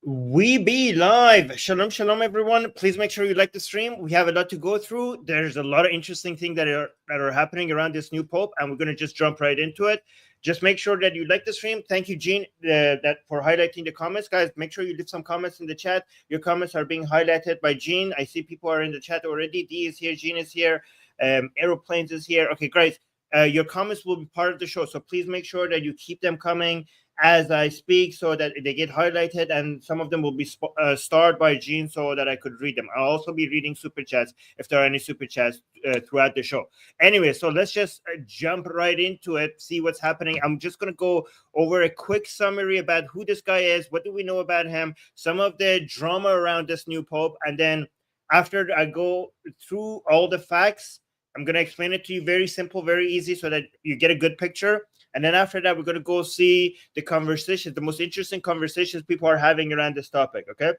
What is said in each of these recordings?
We be live. Shalom, shalom, everyone. Please make sure you like the stream. We have a lot to go through. There's a lot of interesting things that are happening around this new pope, and we're going to just jump right into it. Just make sure that you like the stream. Thank you, Gene, that for highlighting the comments, guys. Make sure you leave some comments in the chat. Your comments are being highlighted by Gene. I see people are in the chat already. D is here. Gene is here. Aeroplanes is here. Okay, guys. Your comments will be part of the show, so please make sure that you keep them coming as I speak so that they get highlighted, and some of them will be starred by Gene so that I could read them. I'll also be reading super chats if there are any super chats throughout the show. Anyway, so let's just jump right into it, see what's happening. I'm just going to go over a quick summary about who this guy is, what do we know about him, some of the drama around this new pope, and then after I go through all the facts, I'm going to explain it to you very simple, very easy, so that you get a good picture. And then after that, we're going to go see the conversations, the most interesting conversations people are having around this topic, okay?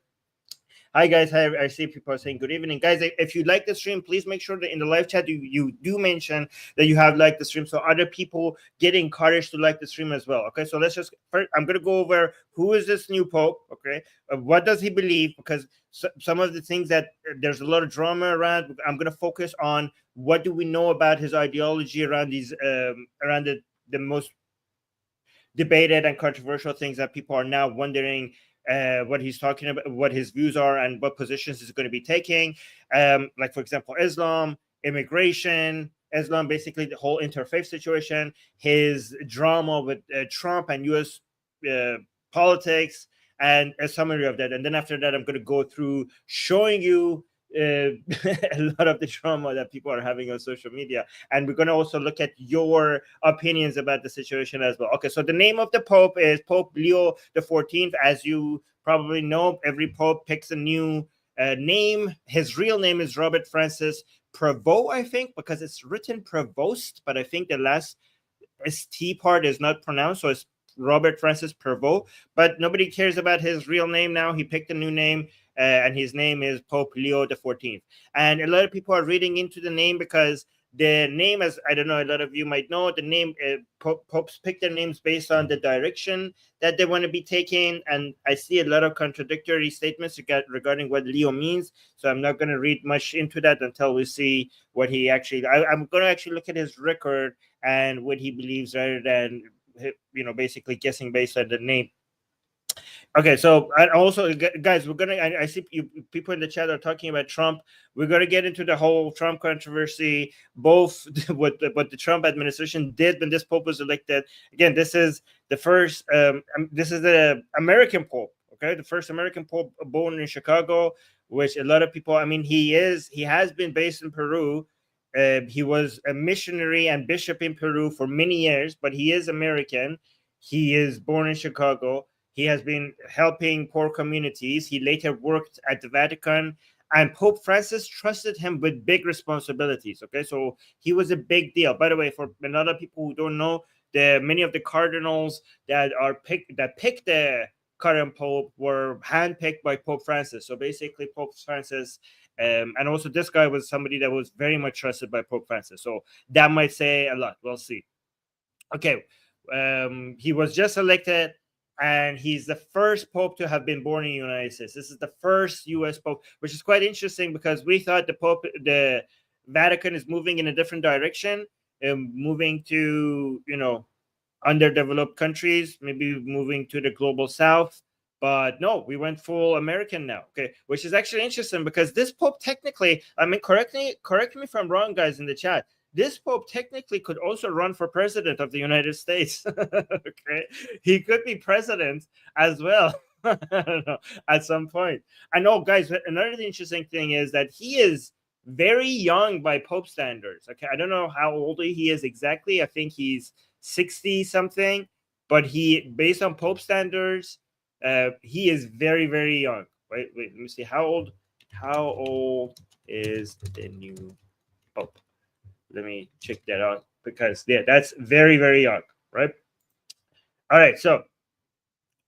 Hi, guys. Hi, I see people are saying good evening. Guys, if you like the stream, please make sure that in the live chat, you do mention that you have liked the stream so other people get encouraged to like the stream as well, okay? So let's just, first, I'm going to go over who is this new pope, okay? What does he believe? Because some of the things that there's a lot of drama around, I'm going to focus on what do we know about his ideology around these, around the most debated and controversial things that people are now wondering what he's talking about, what his views are, and what positions he's going to be taking. Like, for example, Islam, immigration, Islam, basically the whole interfaith situation, his drama with Trump and U.S. Politics, and a summary of that. And then after that, I'm going to go through showing you a lot of the drama that people are having on social media, and we're going to also look at your opinions about the situation as well. Okay, so the name of the pope is Pope Leo XIV. As you probably know, every pope picks a new name. His real name is Robert Francis Prevost, I think, because it's written Provost, but I think the last ST part is not pronounced, so it's Robert Francis Prevost, but nobody cares about his real name now. He picked a new name, and his name is Pope Leo XIV. And a lot of people are reading into the name because the name, as I don't know, a lot of you might know, the name popes pick their names based on the direction that they want to be taking. And I see a lot of contradictory statements regarding what Leo means. So I'm not going to read much into that until we see what he actually. I'm going to actually look at his record and what he believes rather than basically guessing based on the name. Okay, so and also, guys, we're gonna. I see people in the chat are talking about Trump. We're gonna get into the whole Trump controversy, both what the Trump administration did when this pope was elected. Again, this is the first. This is the American pope. Okay, the first American pope born in Chicago, which a lot of people. I mean, he has been based in Peru. He was a missionary and bishop in Peru for many years, but he is American. He is born in Chicago. He has been helping poor communities. He later worked at the Vatican, and Pope Francis trusted him with big responsibilities. Okay, so he was a big deal. By the way, for a lot of people who don't know, many of the cardinals that picked the current pope were handpicked by Pope Francis. So basically, Pope Francis. And also, this guy was somebody that was very much trusted by Pope Francis. So that might say a lot. We'll see. Okay. He was just elected, and he's the first pope to have been born in the United States. This is the first U.S. pope, which is quite interesting because we thought the Vatican is moving in a different direction, moving to, underdeveloped countries, maybe moving to the global south. But no, we went full American now, okay, which is actually interesting because this pope technically, I mean, correct me if I'm wrong, guys, in the chat. This pope technically could also run for president of the United States. Okay, he could be president as well. I don't know, at some point. I know, guys. Another interesting thing is that he is very young by pope standards. Okay, I don't know how old he is exactly. I think he's 60 something, but based on pope standards, he is very, very young. Wait, let me see. How old is the new pope? Let me check that out because that's very, very young, right? All right, so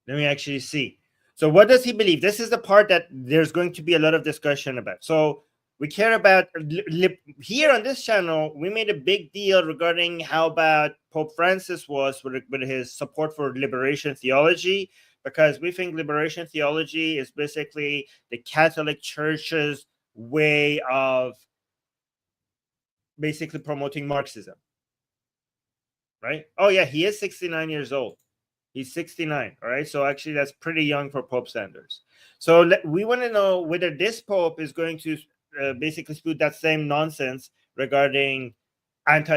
let me actually see. So what does he believe? This is the part that there's going to be a lot of discussion about. So we care about here on this channel. We made a big deal regarding how bad Pope Francis was with his support for liberation theology, because we think liberation theology is basically the Catholic Church's way of basically promoting Marxism. Right? Oh, yeah, he is 69 years old. He's 69. All right. So actually, that's pretty young for Pope standards. So we want to know whether this Pope is going to basically spew that same nonsense regarding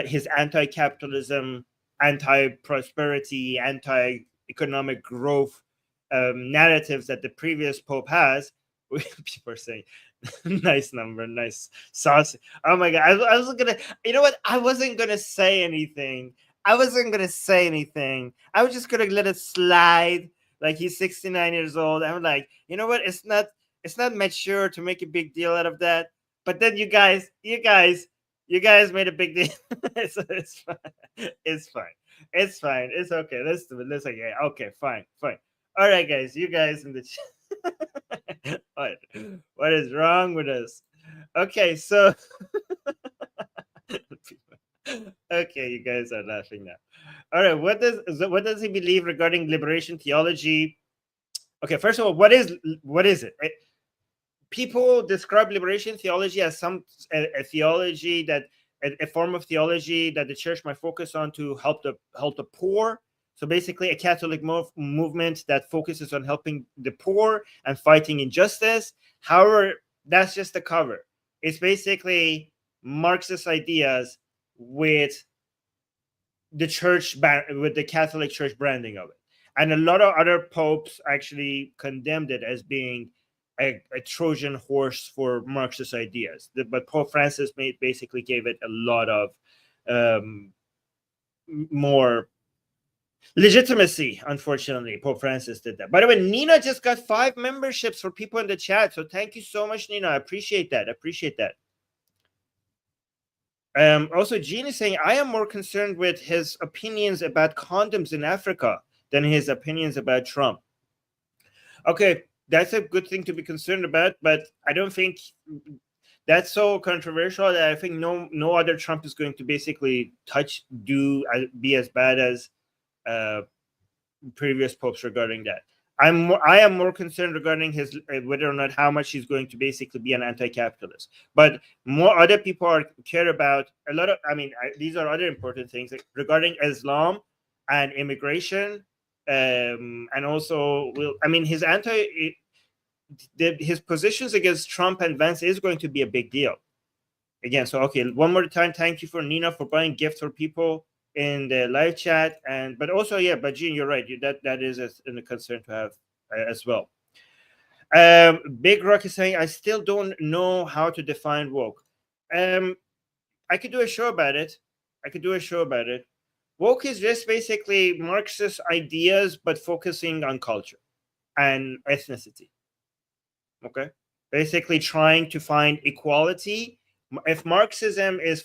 his anti-capitalism, anti-prosperity, anti-economic growth narratives that the previous Pope has. People are saying, nice number, nice saucy. Oh my God. I was going to, you know what? I wasn't going to say anything. I wasn't going to say anything. I was just going to let it slide. Like, he's 69 years old. I'm like, you know what? It's not mature to make a big deal out of that. But then you guys made a big deal. It's fine. It's fine. It's fine. It's okay. Let's do it. Let's okay. Okay, fine. All right, guys. You guys in the chat. What is wrong with us? Okay, so okay, you guys are laughing now. All right, what does he believe regarding liberation theology? Okay, first of all, what is it? People describe liberation theology as a theology that a form of theology that the church might focus on to help the poor. So basically, a Catholic movement that focuses on helping the poor and fighting injustice. However, that's just the cover. It's basically Marxist ideas with the Catholic Church branding of it. And a lot of other popes actually condemned it as being a Trojan horse for Marxist ideas. But Pope Francis basically gave it a lot of more legitimacy. Unfortunately, Pope Francis did that. By the way, Nina just got 5 memberships for people in the chat. So thank you so much, Nina. I appreciate that. Also, Jean is saying, I am more concerned with his opinions about condoms in Africa than his opinions about Trump. Okay, that's a good thing to be concerned about, but I don't think that's so controversial that I think no other Trump is going to basically be as bad as previous popes regarding that. I am more concerned regarding his whether or not how much he's going to basically be an anti-capitalist. But more other people care about a lot of. I mean, these are other important things regarding Islam and immigration, and also his positions against Trump and Vance is going to be a big deal. Again, so okay, one more time, thank you for Nina for buying gifts for people in the live chat, but also, yeah, but Jean, you're right, that is a concern to have as well. Big Rock is saying, I still don't know how to define woke. I could do a show about it. Woke is just basically Marxist ideas, but focusing on culture and ethnicity. Okay, basically trying to find equality. If Marxism is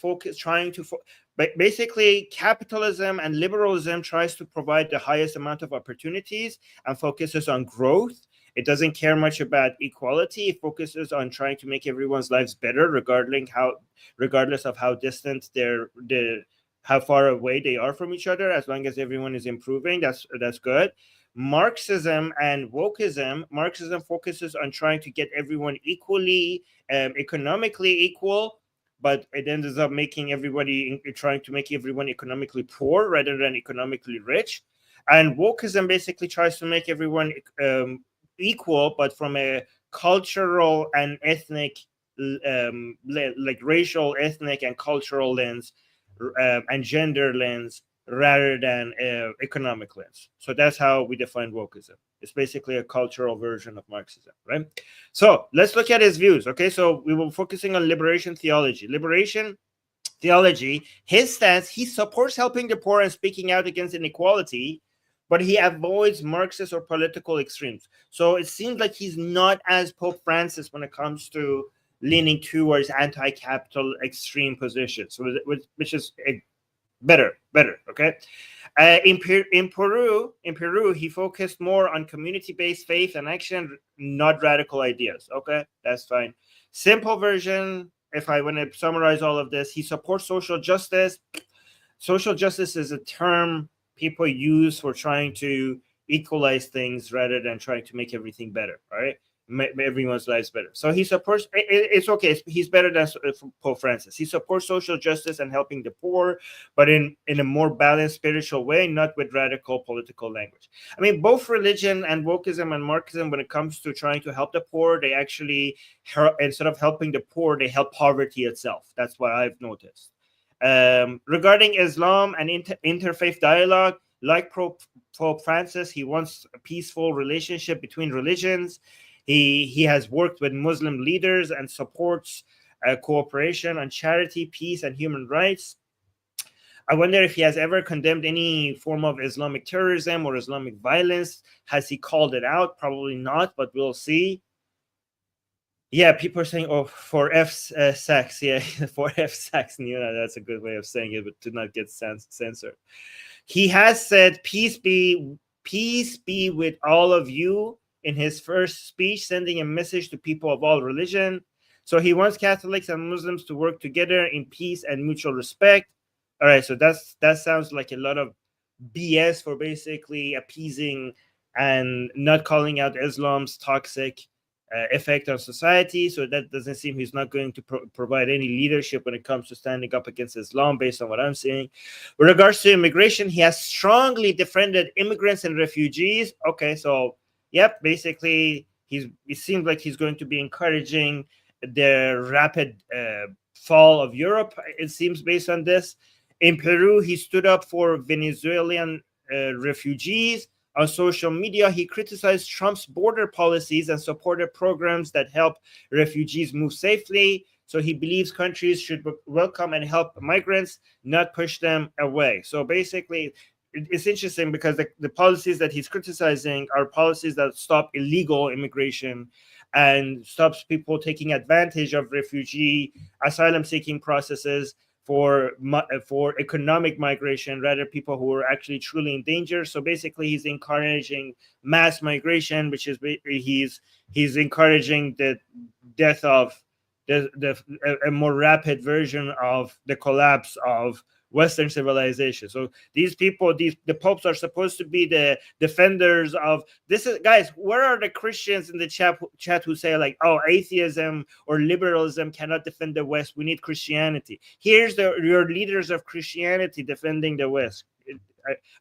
but basically capitalism and liberalism tries to provide the highest amount of opportunities and focuses on growth. It doesn't care much about equality. It focuses on trying to make everyone's lives better, regardless of how distant how far away they are from each other. As long as everyone is improving, that's good. Marxism and wokeism. Marxism focuses on trying to get everyone equally, economically equal, but it ends up trying to make everyone economically poor rather than economically rich. And wokeism basically tries to make everyone equal, but from a cultural and ethnic, like racial, ethnic, and cultural lens, and gender lens, rather than economic lens. So that's how we define wokeism. It's basically a cultural version of Marxism, right? So let's look at his views. Okay, so we were focusing on liberation theology. Liberation theology, his stance, he supports helping the poor and speaking out against inequality, but he avoids Marxist or political extremes. So it seems like he's not as Pope Francis when it comes to leaning towards anti-capital extreme positions, which is better. Okay. In Peru, he focused more on community-based faith and action, not radical ideas. Okay, that's fine. Simple version, if I want to summarize all of this, he supports social justice. Social justice is a term people use for trying to equalize things rather than trying to make everything better. All right, everyone's lives better. So he supports. It's okay. He's better than Pope Francis. He supports social justice and helping the poor, but in a more balanced spiritual way, not with radical political language. I mean, both religion and wokeism and Marxism, when it comes to trying to help the poor, they actually, instead of helping the poor, they help poverty itself. That's what I've noticed. Regarding Islam and interfaith dialogue, like Pope Francis, he wants a peaceful relationship between religions. He has worked with Muslim leaders and supports cooperation on charity, peace, and human rights. I wonder if he has ever condemned any form of Islamic terrorism or Islamic violence. Has he called it out? Probably not, but we'll see. Yeah, people are saying, "Oh, for sex." Yeah, for sex. You know, that's a good way of saying it, but to not get censored. He has said, peace be with all of you," in his first speech, sending a message to people of all religion. So he wants Catholics and Muslims to work together in peace and mutual respect. All right, so that sounds like a lot of BS for basically appeasing and not calling out Islam's toxic effect on society. So that doesn't seem he's not going to provide any leadership when it comes to standing up against Islam, based on what I'm seeing. With regards to immigration, he has strongly defended immigrants and refugees. Okay, so yep, basically it seems like he's going to be encouraging the rapid fall of Europe, it seems, based on this. In Peru, he stood up for Venezuelan refugees. On social media, he criticized Trump's border policies and supported programs that help refugees move safely. So he believes countries should welcome and help migrants, not push them away. So basically, it's interesting because the policies that he's criticizing are policies that stop illegal immigration and stops people taking advantage of refugee asylum-seeking processes for economic migration, rather people who are actually truly in danger. So basically, he's encouraging mass migration, which is he's encouraging the death of a more rapid version of the collapse of Western civilization. So these people, the popes are supposed to be the defenders of this. Guys, where are the Christians in the chat who say like, oh, atheism or liberalism cannot defend the West? We need Christianity. Here's your leaders of Christianity defending the West.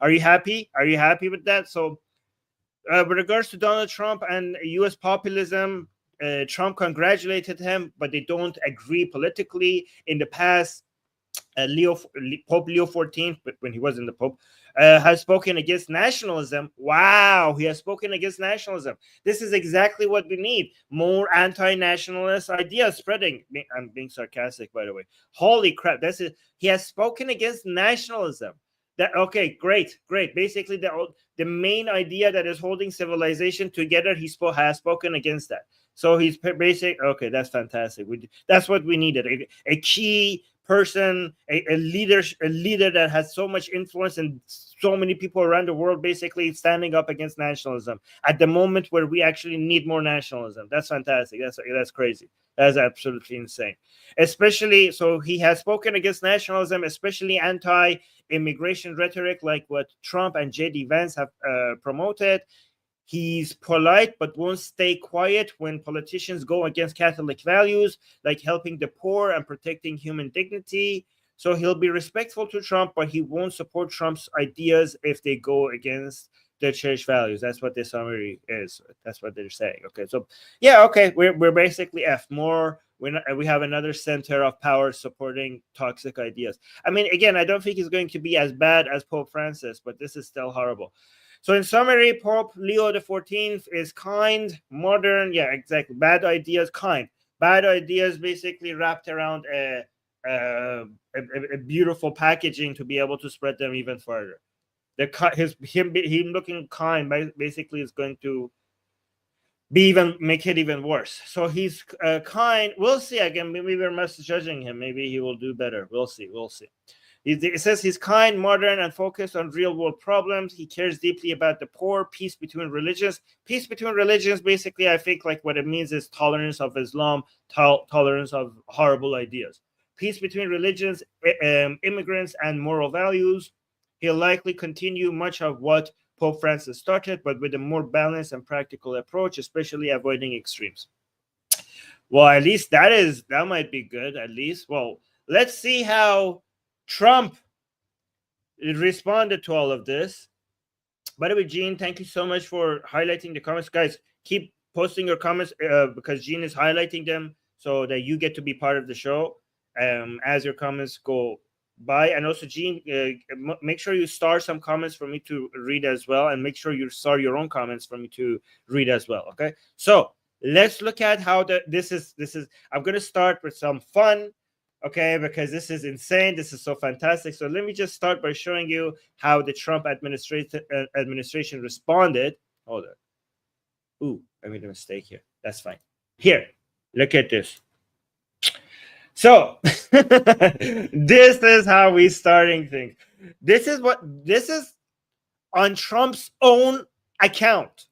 Are you happy? Are you happy with that? So with regards to Donald Trump and U.S. populism, Trump congratulated him, but they don't agree politically. In the past, Pope Leo XIV, but when he wasn't the Pope, has spoken against nationalism. Wow, he has spoken against nationalism. This is exactly what we need. More anti-nationalist ideas spreading. I'm being sarcastic, by the way. Holy crap, that's it. He has spoken against nationalism. Okay, great. Basically, the main idea that is holding civilization together, he has spoken against that. So he's basic. Okay, that's fantastic. That's what we needed. A key person, a leader that has so much influence and so many people around the world basically standing up against nationalism at the moment where we actually need more nationalism. That's fantastic. That's crazy. That's absolutely insane. Especially, so he has spoken against nationalism, especially anti-immigration rhetoric like what Trump and J.D. Vance have promoted. He's polite but won't stay quiet when politicians go against Catholic values, like helping the poor and protecting human dignity. So he'll be respectful to Trump, but he won't support Trump's ideas if they go against the church values. That's what the summary is. That's what they're saying. Okay, so yeah, okay, we're basically more. We have another center of power supporting toxic ideas. I mean, again, I don't think he's going to be as bad as Pope Francis, but this is still horrible. So in summary, Pope Leo XIV is kind, modern, yeah, exactly. Bad ideas, kind. Bad ideas basically wrapped around a beautiful packaging to be able to spread them even further. Him looking kind basically is going to make it even worse. So he's kind. We'll see. Again, maybe we're misjudging him. Maybe he will do better. We'll see. It says he's kind, modern, and focused on real-world problems. He cares deeply about the poor, peace between religions. Peace between religions, basically, I think like what it means is tolerance of Islam, tolerance of horrible ideas. Peace between religions, immigrants, and moral values. He'll likely continue much of what Pope Francis started, but with a more balanced and practical approach, especially avoiding extremes. Well, at least that might be good, at least. Well, let's see how Trump responded to all of this. By the way, Gene, thank you so much for highlighting the comments. Guys, keep posting your comments because Gene is highlighting them so that you get to be part of the show as your comments go by. And also, Gene, make sure you star some comments for me to read as well, and make sure you star your own comments for me to read as well. Okay, so let's look at how this is. I'm going to start with some fun. Okay, because this is insane. This is so fantastic. So let me just start by showing you how the Trump administration responded. Hold on. Ooh, I made a mistake here. That's fine. Here, look at this. So this is how we starting things. This is on Trump's own account.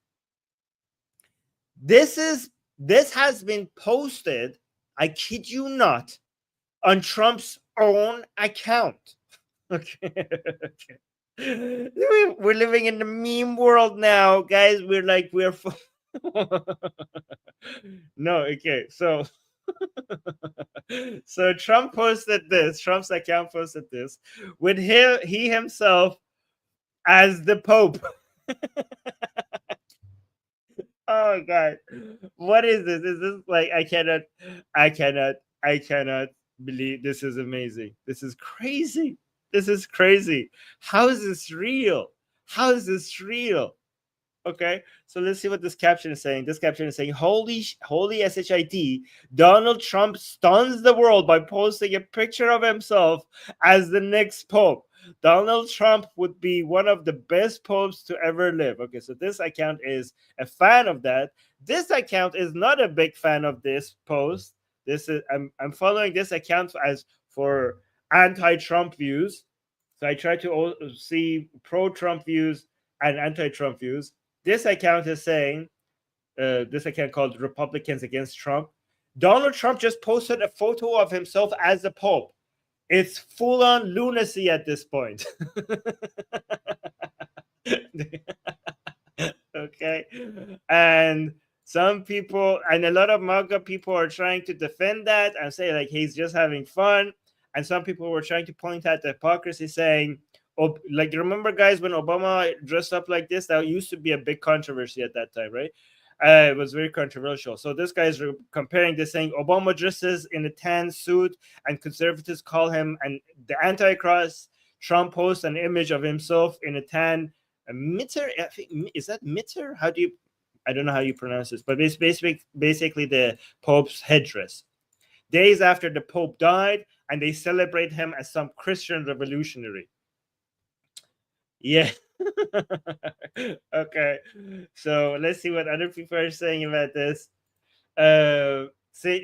This has been posted, I kid you not, on Trump's own account. Okay. We're living in the meme world now, guys. We're no, okay. So so Trump posted this. Trump's account posted this with he himself as the Pope. Oh God, what is this? Is this like I cannot believe this is amazing. This is crazy. This is crazy. How is this real? How is this real? Okay, so let's see what this caption is saying. This caption is saying, holy shit, Donald Trump stuns the world by posting a picture of himself as the next Pope. Donald Trump would be one of the best popes to ever live. Okay, so this account is a fan of that. This account is not a big fan of this post. I'm following this account as for anti-Trump views. So I try to see pro-Trump views and anti-Trump views. This account is saying, this account called Republicans Against Trump, Donald Trump just posted a photo of himself as the Pope. It's full-on lunacy at this point. Okay. And some people, and a lot of MAGA people are trying to defend that and say like he's just having fun. And some people were trying to point out the hypocrisy, saying, oh, like, remember guys when Obama dressed up like this? That used to be a big controversy at that time, right? It was very controversial. So this guy is comparing this, saying Obama dresses in a tan suit and conservatives call him the Antichrist. Trump posts an image of himself in a tan mitre. Is that mitre? I don't know how you pronounce this, but it's basically the Pope's headdress. Days after the Pope died, and they celebrate him as some Christian revolutionary. Yeah. Okay. So let's see what other people are saying about this.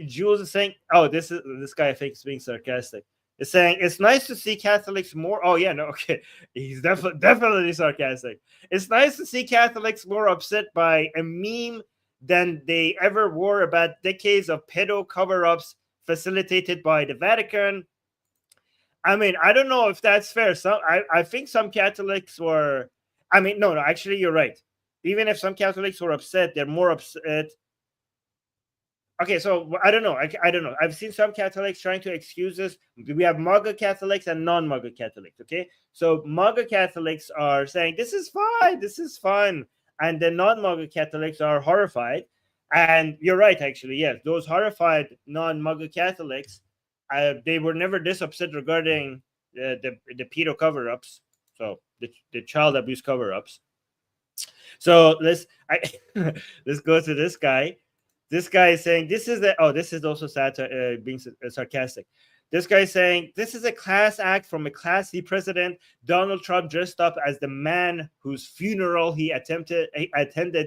Jules is saying, oh, this guy I think is being sarcastic. Is saying it's nice to see Catholics more. Oh yeah, no, okay. He's definitely sarcastic. It's nice to see Catholics more upset by a meme than they ever were about decades of pedo cover-ups facilitated by the Vatican. I mean, I don't know if that's fair. I think some Catholics were. I mean, no, actually, you're right. Even if some Catholics were upset, they're more upset. Okay, so I don't know. I don't know. I've seen some Catholics trying to excuse this. We have MAGA Catholics and non-MAGA Catholics. Okay, so MAGA Catholics are saying this is fine, this is fun, and the non-MAGA Catholics are horrified. And you're right, actually. Yes, those horrified non-MAGA Catholics, they were never this upset regarding the pedo cover-ups. So the child abuse cover-ups. So let's go to this guy. This guy is saying this is also being sarcastic. This guy is saying this is a class act from a classy president. Donald Trump dressed up as the man whose funeral he attended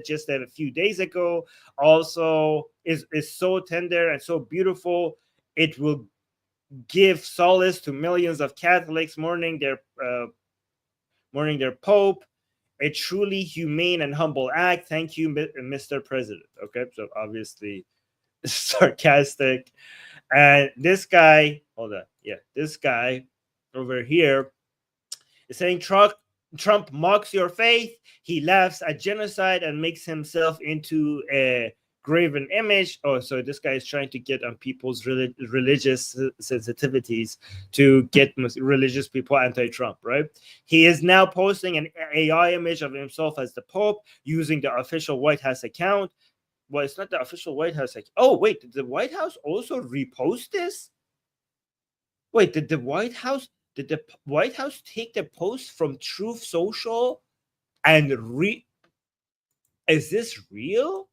just a few days ago. Also is so tender and so beautiful. It will give solace to millions of Catholics mourning their Pope. A truly humane and humble act. Thank you, Mr. President. Okay, so obviously sarcastic. And this guy, hold on. Yeah, this guy over here is saying Trump Trump mocks your faith. He laughs at genocide and makes himself into a graven image. Oh, so this guy is trying to get on people's religious sensitivities to get religious people anti-Trump, right? He is now posting an AI image of himself as the Pope using the official White House account. Well, it's not the official White House account. Oh, wait, did the White House also repost this? Wait, did the White House take the post from Truth Social and is this real?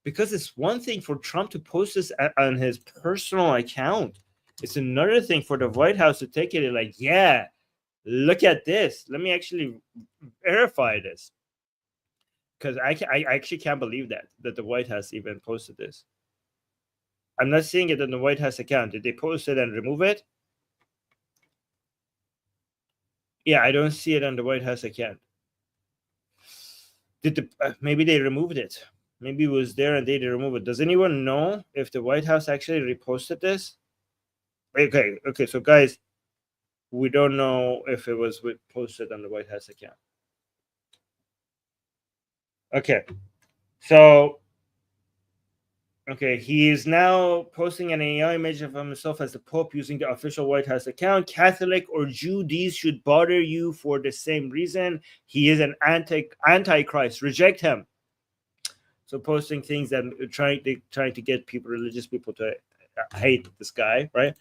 Because it's one thing for Trump to post this on his personal account. It's another thing for the White House to take it and like, yeah, look at this. Let me actually verify this. Because I actually can't believe that the White House even posted this. I'm not seeing it on the White House account. Did they post it and remove it? Yeah, I don't see it on the White House account. Maybe they removed it. Maybe it was there and they didn't remove it. Does anyone know if the White House actually reposted this? Okay. So guys, we don't know if it was posted on the White House account. Okay, so he is now posting an AI image of himself as the Pope using the official White House account. Catholic or Jew, these should bother you for the same reason. He is an antichrist. Reject him. So posting things that trying to get religious people to hate this guy, right?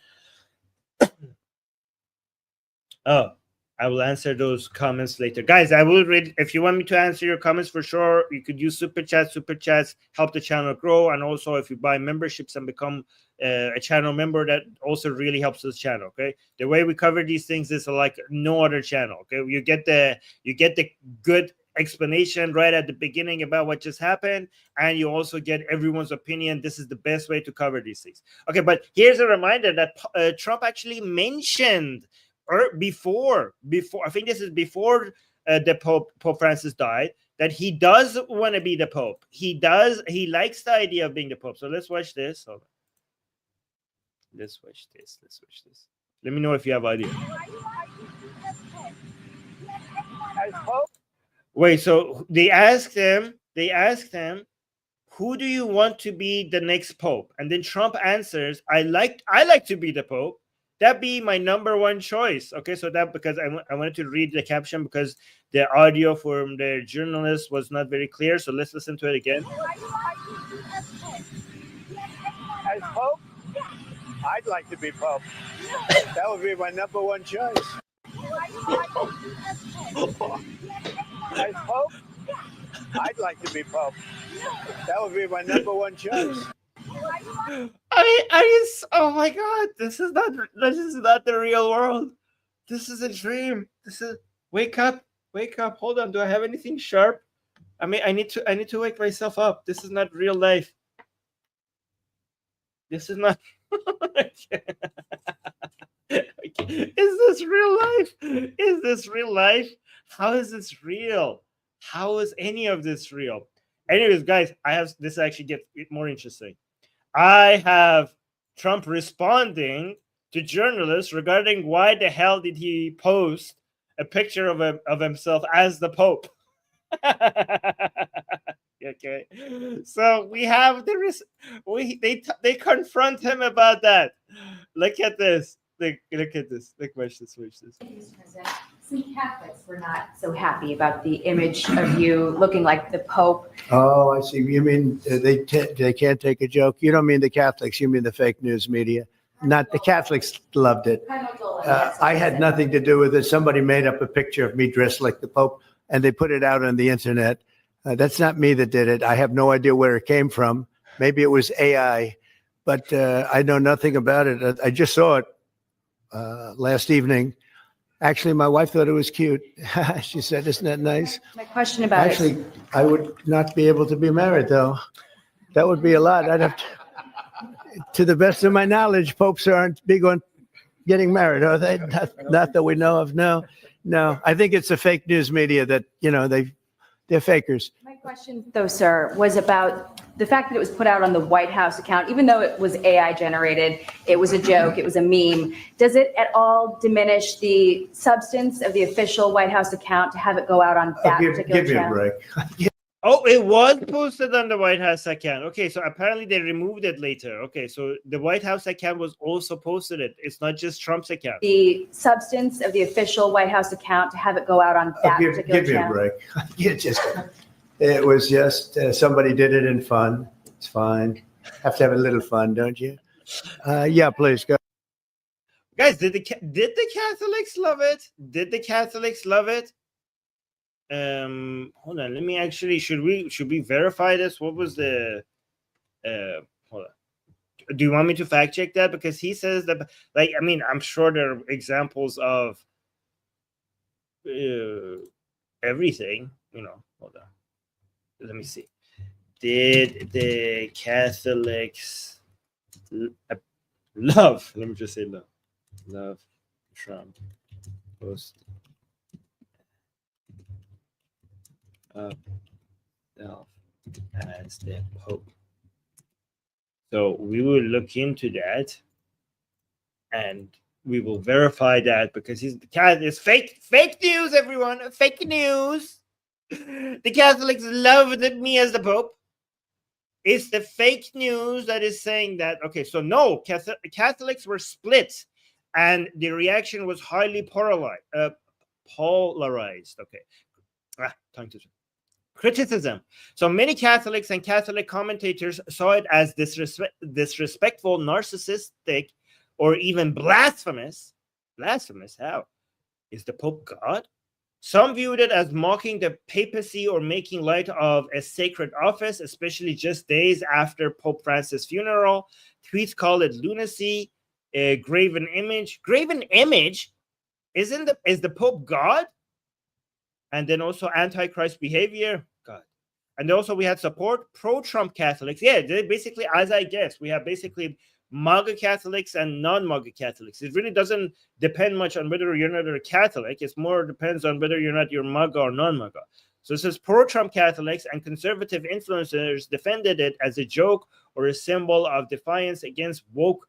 Oh, I will answer those comments later. Guys, I will read. If you want me to answer your comments, for sure, you could use super chats. Super chats help the channel grow. And also, if you buy memberships and become a channel member, that also really helps this channel, okay? The way we cover these things is like no other channel, okay? You get the good explanation right at the beginning about what just happened, and you also get everyone's opinion. This is the best way to cover these things. Okay, but here's a reminder that Trump actually mentioned before I think this is before the Pope Francis died, that he does want to be the Pope. He likes the idea of being the Pope. So let's watch this. Hold on. Let's watch this. Let me know if you have idea. As Pope? Wait, so they asked him, who do you want to be the next Pope? And then Trump answers, I like to be the Pope. That be my number one choice. Okay, so that because I wanted to read the caption because the audio from the journalist was not very clear. So let's listen to it again. As Pope? I'd like to be Pope. That would be my number one choice. As Pope? I'd like to be Pope. That would be my number one choice. Oh my God, this is not the real world. This is a dream. This is wake up. Hold on. Do I have anything sharp? I mean, I need to wake myself up. This is not real life. This is not. Is this real life? Is this real life? How is this real? How is any of this real? Anyways, guys, this actually gets more interesting. I have Trump responding to journalists regarding why the hell did he post a picture of himself as the Pope. Okay, so we have they confront him about that. Look at this. Look at this. Watch this. Some Catholics were not so happy about the image of you looking like the Pope. Oh, I see. You mean they can't take a joke? You don't mean the Catholics. You mean the fake news media. Not the Catholics loved it. I had nothing to do with it. Somebody made up a picture of me dressed like the Pope, and they put it out on the internet. That's not me that did it. I have no idea where it came from. Maybe it was AI, but I know nothing about it. I just saw it last evening. Actually, my wife thought it was cute. She said, "Isn't that nice?" My question about Actually, I would not be able to be married, though. That would be a lot. I'd have to the best of my knowledge, popes aren't big on getting married, are they? Not that we know of. No. I think it's the fake news media that, they're fakers. My question, though, sir, was about the fact that it was put out on the White House account, even though it was AI generated, it was a joke, it was a meme, does it at all diminish the substance of the official White House account to have it go out on that particular give me channel? a break. Oh, it was posted on the White House account. Okay, so apparently they removed it later. Okay, so the White House account was also posted. It's not just Trump's account. The substance of the official White House account to have it go out on that particular Give me a channel? break. It was just somebody did it in fun. It's fine. Have to have a little fun, don't you? Yeah, please go. Guys, did the Catholics love it? Did the Catholics love it? Hold on. Let me actually. Should we verify this? What was the? Hold on. Do you want me to fact check that? Because he says that. Like, I mean, I'm sure there are examples of everything. You know. Hold on. Let me see. Did the Catholics love? Let me just say love. Love Trump post of self as the Pope. So we will look into that, and we will verify that, because it's fake news, everyone. Fake news. The Catholics loved me as the Pope. It's the fake news that is saying that. Okay, so no, Catholics were split, and the reaction was highly polarized. Okay, time to criticism. So many Catholics and Catholic commentators saw it as disrespectful, narcissistic, or even blasphemous. Blasphemous? How? Is the Pope God? Some viewed it as mocking the papacy or making light of a sacred office, especially just days after Pope Francis' funeral. Tweets called it lunacy, a graven image. Graven image? Is the Pope God? And then also antichrist behavior. God. And also we had support pro-Trump Catholics. Yeah, they basically, as I guess, we have basically MAGA Catholics and non-MAGA Catholics. It really doesn't depend much on whether you're not a Catholic. It's more depends on whether you're MAGA or non-MAGA. So it says pro-Trump Catholics and conservative influencers defended it as a joke or a symbol of defiance against woke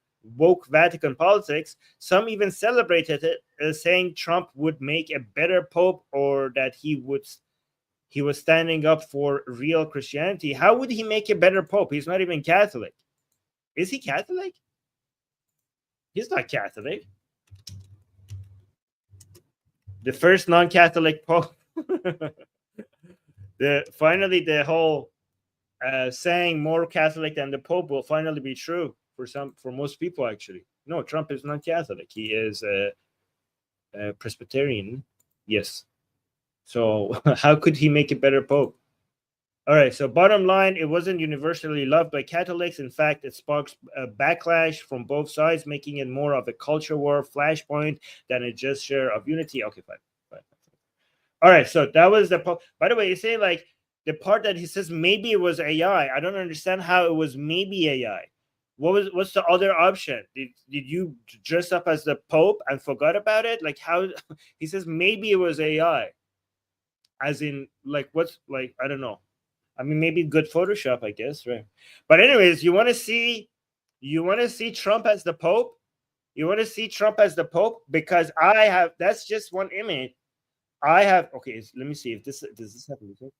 Vatican politics. Some even celebrated it, saying Trump would make a better Pope, or that he was standing up for real Christianity. How would he make a better Pope? He's not even Catholic. Is he Catholic? He's not Catholic. The first non-Catholic Pope. Finally, the whole saying more Catholic than the Pope will finally be true for most people. Actually, no, Trump is not Catholic. He is a Presbyterian. Yes. So how could he make a better Pope? All right, so bottom line, it wasn't universally loved by Catholics. In fact, it sparks a backlash from both sides, making it more of a culture war flashpoint than a gesture of unity. Okay, fine. All right, so that was the Pope. By the way, you say like the part that he says maybe it was AI. I don't understand how it was maybe AI. What's the other option? Did you dress up as the Pope and forgot about it? Like how he says maybe it was AI. As in, like, what's like, I don't know. I mean, maybe good Photoshop, I guess, right? But anyways, you want to see Trump as the Pope? You want to see Trump as the Pope? Because that's just one image. Okay, let me see if does this have music?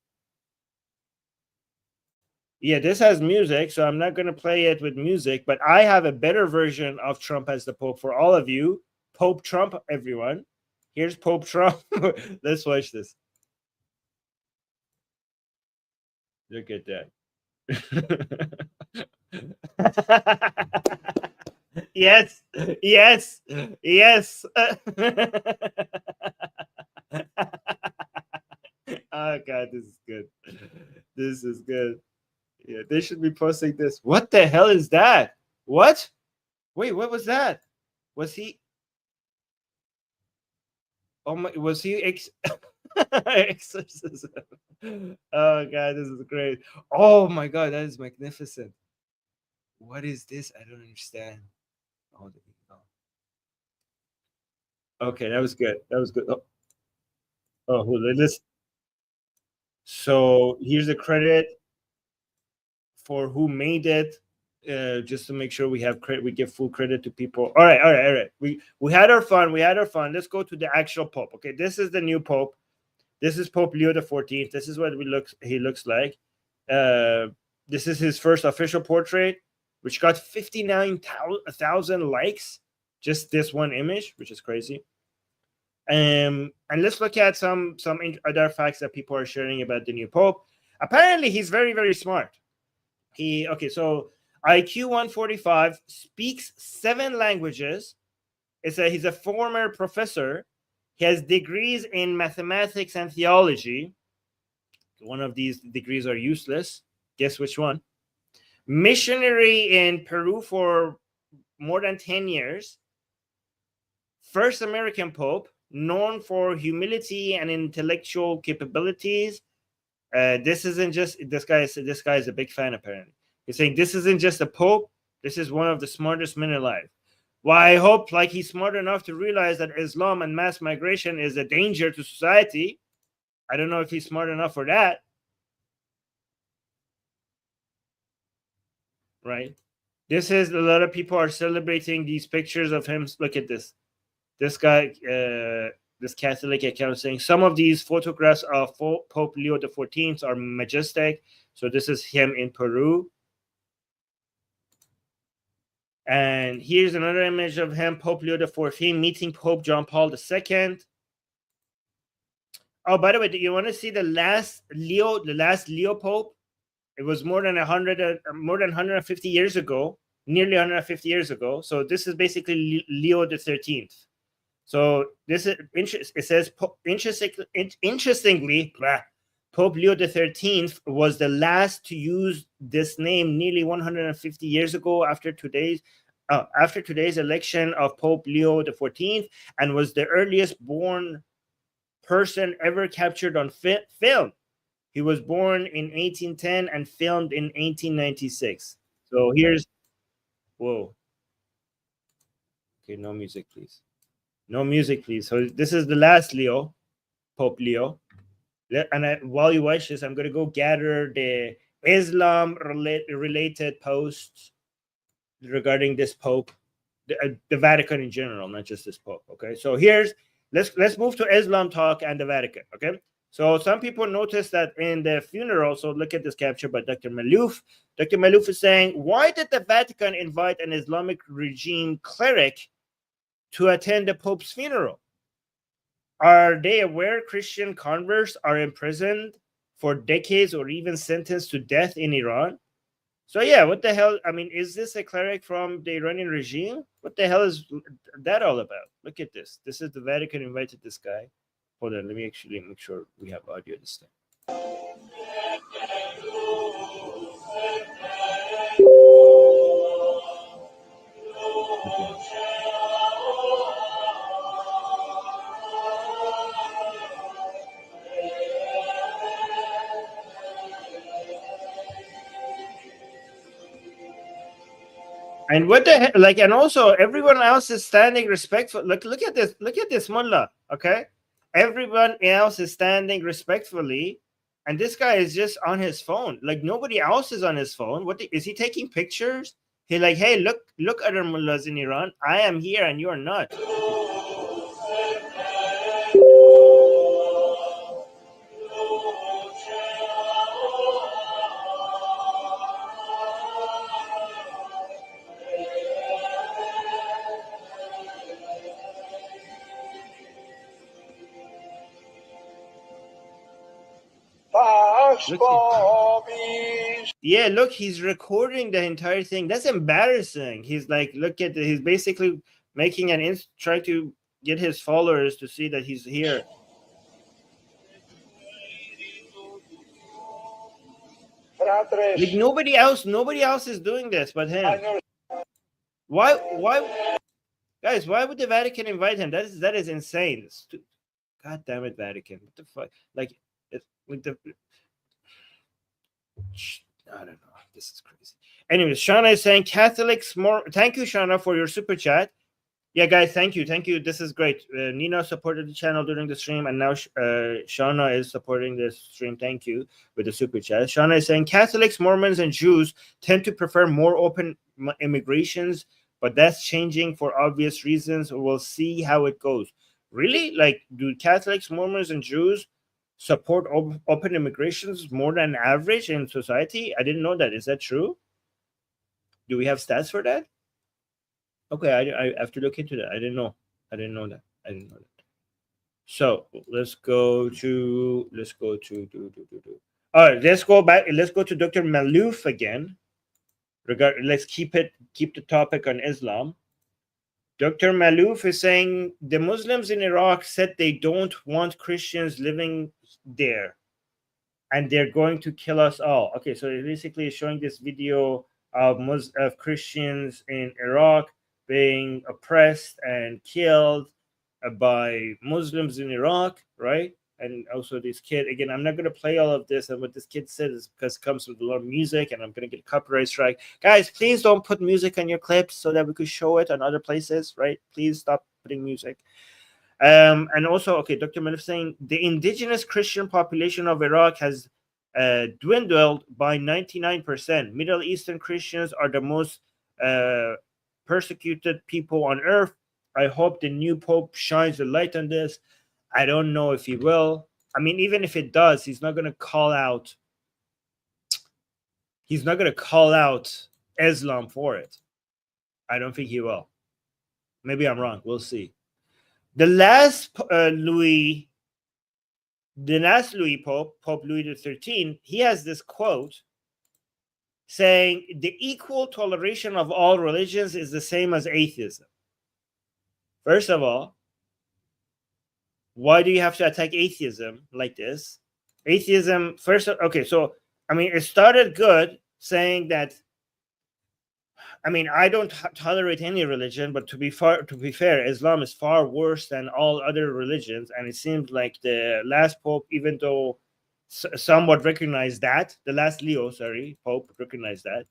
Yeah, this has music, so I'm not going to play it with music, but I have a better version of Trump as the Pope for all of you. Pope Trump, everyone. Here's Pope Trump. Let's watch this. Look at that. Yes. Oh God, this is good. This is good. Yeah, they should be posting this. What the hell is that? What? Wait, what was that? Was he? Oh my! Was he exorcism? Oh God, this is great. Oh my God, that is magnificent. What is this? I don't understand. Oh, okay, that was good. That was good. Let's. So here's the credit for who made it, just to make sure we have credit, we give full credit to people. All right. We had our fun. Let's go to the actual Pope. Okay, this is the new Pope. This is Pope Leo XIV. This is what he looks like. This is his first official portrait, which got 59,000 likes. Just this one image, which is crazy. And let's look at some other facts that people are sharing about the new Pope. Apparently, he's very, very smart. So IQ 145, speaks 7 languages. He's a former professor. He has degrees in mathematics and theology. One of these degrees are useless. Guess which one? Missionary in Peru for more than 10 years. First American Pope, known for humility and intellectual capabilities. This isn't just this guy is a big fan. Apparently, he's saying this isn't just a Pope. This is one of the smartest men alive. Well, I hope he's smart enough to realize that Islam and mass migration is a danger to society. I don't know if he's smart enough for that. Right? This is a lot of people are celebrating these pictures of him. Look at this. This guy, this Catholic account saying some of these photographs of Pope Leo XIV are majestic. So this is him in Peru. And here's another image of him, Pope Leo XIV, meeting Pope John Paul II. Oh, by the way, do you want to see the last Leo Pope? It was more than 150 years ago, nearly 150 years ago. So this is basically Leo XIII. So this is it says interestingly, Pope Leo XIII was the last to use this name nearly 150 years ago after today's election of Pope Leo XIV, and was the earliest born person ever captured on film. He was born in 1810 and filmed in 1896. So here's, whoa. Okay, no music, please. No music, please. So this is the last Leo, Pope Leo. And while you watch this, I'm going to go gather the Islam-related posts regarding this Pope, the Vatican in general, not just this Pope. Okay, so let's move to Islam talk and the Vatican. Okay, so some people noticed that in the funeral. So look at this capture by Dr. Malouf. Dr. Malouf is saying, why did the Vatican invite an Islamic regime cleric to attend the Pope's funeral? Are they aware Christian converts are imprisoned for decades or even sentenced to death in Iran? So yeah, what the hell? I mean, is this a cleric from the Iranian regime? What the hell is that all about? Look at this. This is the Vatican invited this guy. Hold on, let me actually make sure we have audio this time. Okay. And what the heck, and also everyone else is standing respectful. Look at this mullah, okay? Everyone else is standing respectfully, and this guy is just on his phone. Like nobody else is on his phone. Is he taking pictures? He like, hey, look other mullahs in Iran. I am here and you are not. Yeah, look, he's recording the entire thing. That's embarrassing. He's like, look at he's basically making trying to get his followers to see that he's here. Like nobody else is doing this but him. Why guys, why would the Vatican invite him? That is insane. God damn it, Vatican. What the fuck? Like I don't know. This is crazy. Anyways, Shauna is saying Catholics more. Thank you, Shauna, for your super chat. Yeah, guys, thank you. This is great. Nina supported the channel during the stream, and now Shauna is supporting this stream. Thank you with the super chat. Shauna is saying Catholics, Mormons, and Jews tend to prefer more open immigrations, but that's changing for obvious reasons. We'll see how it goes. Really? Like, do Catholics, Mormons, and Jews support open immigrations more than average in society? I didn't know that. Is that true? Do we have stats for that? Okay, I have to look into that. I didn't know that. So let's go to all right. Let's go back. Let's go to Dr. Malouf again. Let's keep the topic on Islam. Dr. Malouf is saying the Muslims in Iraq said they don't want Christians living there, and they're going to kill us all. Okay, so it basically is showing this video of Christians in Iraq being oppressed and killed by Muslims in Iraq, right? And also this kid, again, I'm not going to play all of this. And what this kid said is because it comes with a lot of music and I'm going to get a copyright strike. Guys, please don't put music on your clips so that we could show it on other places, right? Please stop putting music. And also, okay, Dr. Malif saying the indigenous Christian population of Iraq has dwindled by 99%. Middle Eastern Christians are the most persecuted people on earth. I hope the new Pope shines a light on this. I don't know if he will. I mean, even if it does, he's not going to call out Islam for it. I don't think he will. Maybe I'm wrong. We'll see. The last Louis Pope, Pope Louis XIII, he has this quote saying the equal toleration of all religions is the same as atheism. First of all, why do you have to attack atheism like this? Atheism, first, okay, so, I mean, it started good saying that, I mean, I don't tolerate any religion, but to be fair, Islam is far worse than all other religions, and it seems like the last Pope, even though somewhat recognized that, the last Pope recognized that,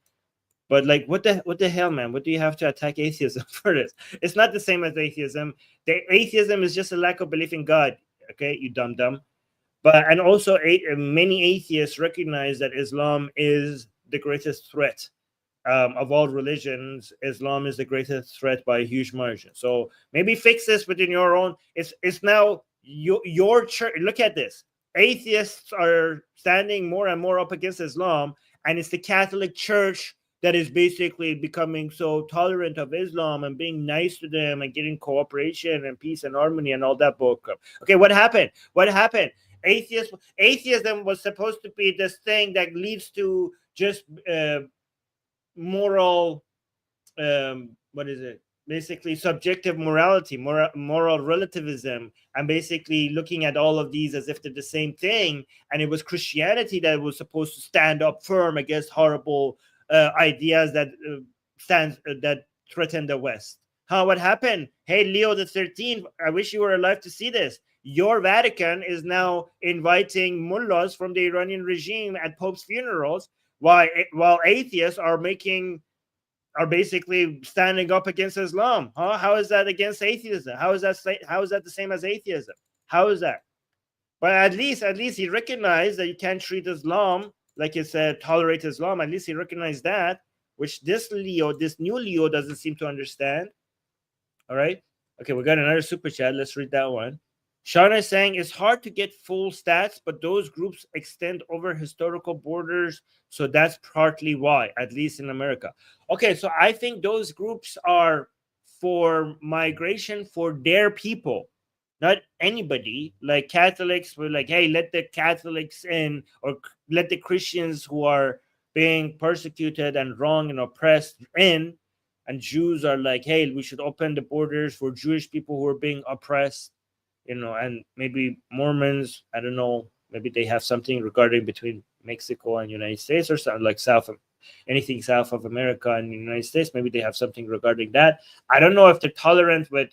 but like, what the hell, man? What do you have to attack atheism for this? It's not the same as atheism. The atheism is just a lack of belief in God. Okay, you dumb. But and also, many atheists recognize that Islam is the greatest threat of all religions. Islam is the greatest threat by a huge margin. So maybe fix this within your own. It's now your church. Look at this. Atheists are standing more and more up against Islam, and it's the Catholic Church that is basically becoming so tolerant of Islam and being nice to them and getting cooperation and peace and harmony and all that book. Okay, what happened? Atheism was supposed to be this thing that leads to just moral, what is it? Basically subjective morality, moral relativism, and basically looking at all of these as if they're the same thing. And it was Christianity that was supposed to stand up firm against horrible ideas that that threaten the West. What happened? Hey, Leo XIII, I wish you were alive to see this. Your Vatican is now inviting mullahs from the Iranian regime at Pope's funerals, while atheists are basically standing up against Islam. How is that against atheism? How is that the same as atheism? How is that? But at least he recognized that you can't treat Islam like it's tolerate Islam. At least he recognized that, which this new Leo doesn't seem to understand. All right. Okay, we got another super chat. Let's read that one. Shauna is saying it's hard to get full stats, but those groups extend over historical borders, so that's partly why, at least in America. Okay, so I think those groups are for migration for their people, not anybody. Like Catholics were like, hey, let the Catholics in, or let the Christians who are being persecuted and wronged and oppressed in, and Jews are like, hey, we should open the borders for Jewish people who are being oppressed. And maybe Mormons, I don't know, maybe they have something regarding between Mexico and United States or something like anything south of America and the United States. Maybe they have something regarding that. I don't know if they're tolerant with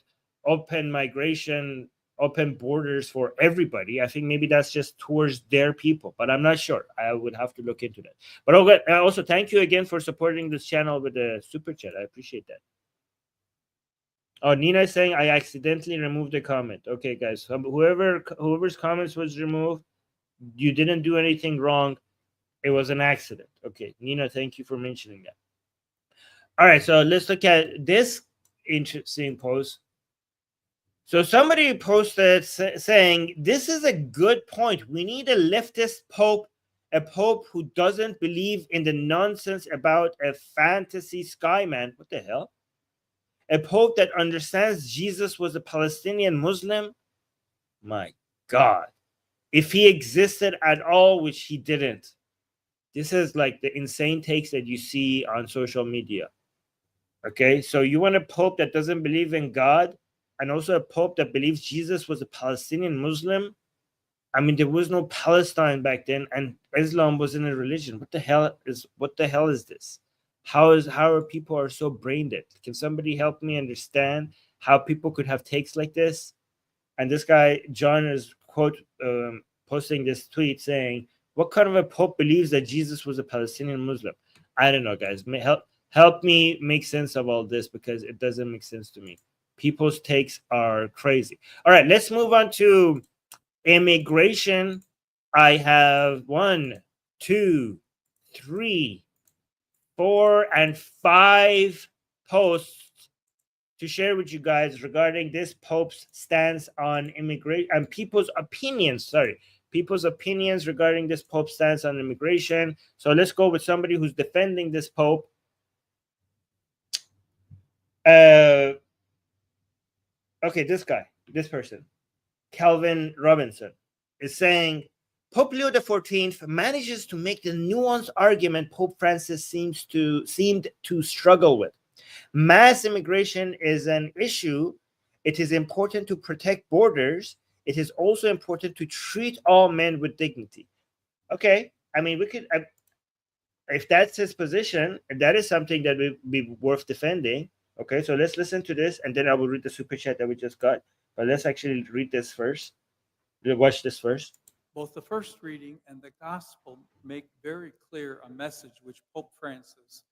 open migration, open borders for everybody. I think maybe that's just towards their people, but I'm not sure. I would have to look into that. But okay, also thank you again for supporting this channel with the super chat. I appreciate that. Oh, Nina is saying I accidentally removed the comment. Okay, guys, whoever's comments was removed, you didn't do anything wrong. It was an accident. Okay, Nina, thank you for mentioning that. All right, so let's look at this interesting post. So somebody posted saying, this is a good point. We need a leftist pope, a pope who doesn't believe in the nonsense about a fantasy skyman. What the hell? A pope that understands Jesus was a Palestinian Muslim? My God. If he existed at all, which he didn't. This is like the insane takes that you see on social media. Okay, so you want a pope that doesn't believe in God, and also a pope that believes Jesus was a Palestinian Muslim? I mean, there was no Palestine back then, and Islam wasn't a religion. What the hell is this? How are people so brain dead? Can somebody help me understand how people could have takes like this? And this guy John is posting this tweet saying, "What kind of a pope believes that Jesus was a Palestinian Muslim?" I don't know, guys. Help me make sense of all this, because it doesn't make sense to me. People's takes are crazy. All right, let's move on to immigration. I have 1, 2, 3, 4, and 5 posts to share with you guys regarding this Pope's stance on immigration and people's opinions regarding this Pope's stance on immigration. So let's go with somebody who's defending this Pope. Okay, this person, Calvin Robinson, is saying Pope Leo XIV manages to make the nuanced argument Pope Francis seemed to struggle with. Mass immigration is an issue. It is important to protect borders. It is also important to treat all men with dignity. Okay, I mean, we could, if that's his position, that is something that would be worth defending. Okay, so let's listen to this, and then I will read the super chat that we just got. But let's actually read this first. Watch this first. Both the first reading and the gospel make very clear a message which Pope Francis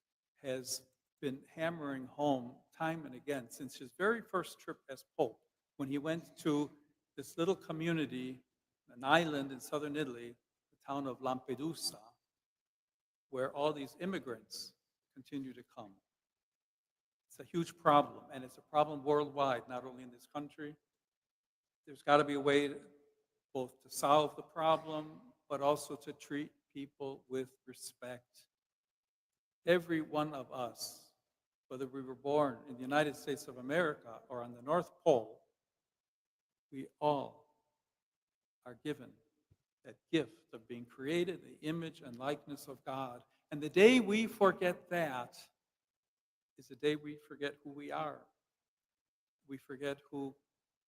has been hammering home time and again since his very first trip as Pope, when he went to this little community, an island in southern Italy, the town of Lampedusa, where all these immigrants continue to come. It's a huge problem, and it's a problem worldwide, not only in this country. There's got to be a way both to solve the problem, but also to treat people with respect. Every one of us, whether we were born in the United States of America or on the North Pole, we all are given that gift of being created in the image and likeness of God. And the day we forget that is the day we forget who we are. We forget who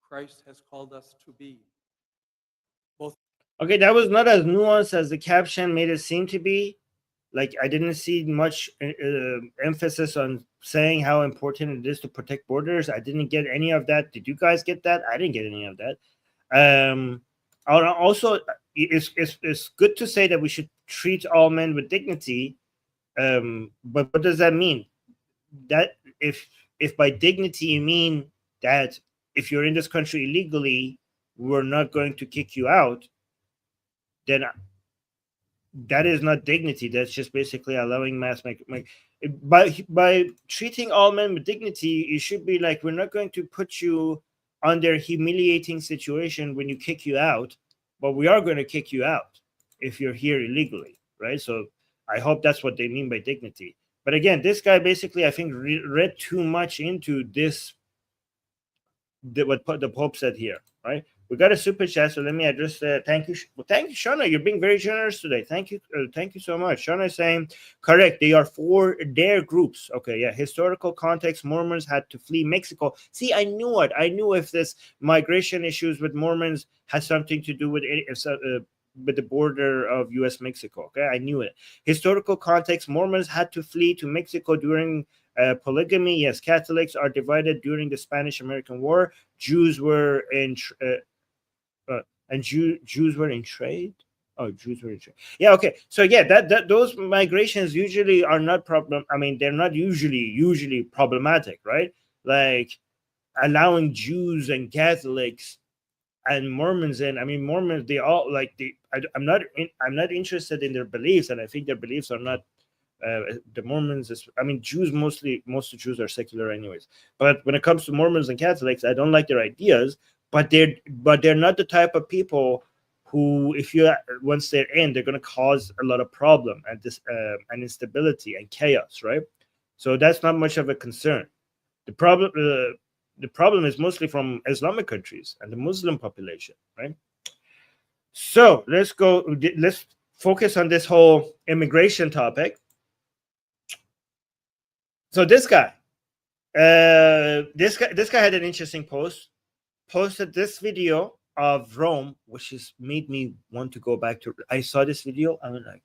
Christ has called us to be. Okay, that was not as nuanced as the caption made it seem to be. Like, I didn't see much emphasis on saying how important it is to protect borders. I didn't get any of that. Did you guys get that? I didn't get any of that. Also, it's good to say that we should treat all men with dignity. But what does that mean? That if by dignity you mean that if you're in this country illegally, we're not going to kick you out, then that is not dignity. That's just basically allowing mass by treating all men with dignity. It should be like, we're not going to put you under humiliating situation when you kick you out, but we are going to kick you out if you're here illegally, right? So I hope that's what they mean by dignity. But again, this guy basically, I think, read too much into this, what the Pope said here, right? We got a super chat, so let me address that. Thank you, Shauna. You're being very generous today. Thank you so much. Shauna is saying, correct. They are for their groups. Okay, yeah. Historical context: Mormons had to flee Mexico. See, I knew it. I knew if this migration issues with Mormons has something to do with the border of U.S. Mexico. Okay, I knew it. Historical context: Mormons had to flee to Mexico during polygamy. Yes, Catholics are divided during the Spanish-American War. Jews were in. Jews were in trade. Oh, Jews were in trade. Yeah, okay. So yeah, that those migrations usually are not problem. I mean, they're not usually problematic, right? Like, allowing Jews and Catholics and Mormons in. I mean, Mormons, they all like I'm not interested in their beliefs, and I think their beliefs are not. The Mormons I mean, Jews most of Jews are secular anyways. But when it comes to Mormons and Catholics, I don't like their ideas. But they're not the type of people who, if you once they're in, they're going to cause a lot of problem and and instability and chaos, right? So that's not much of a concern. The problem is mostly from Islamic countries and the Muslim population, right? So let's focus on this whole immigration topic. So this guy had an interesting posted this video of Rome, which has made me want to go back to. I saw this video, I was like,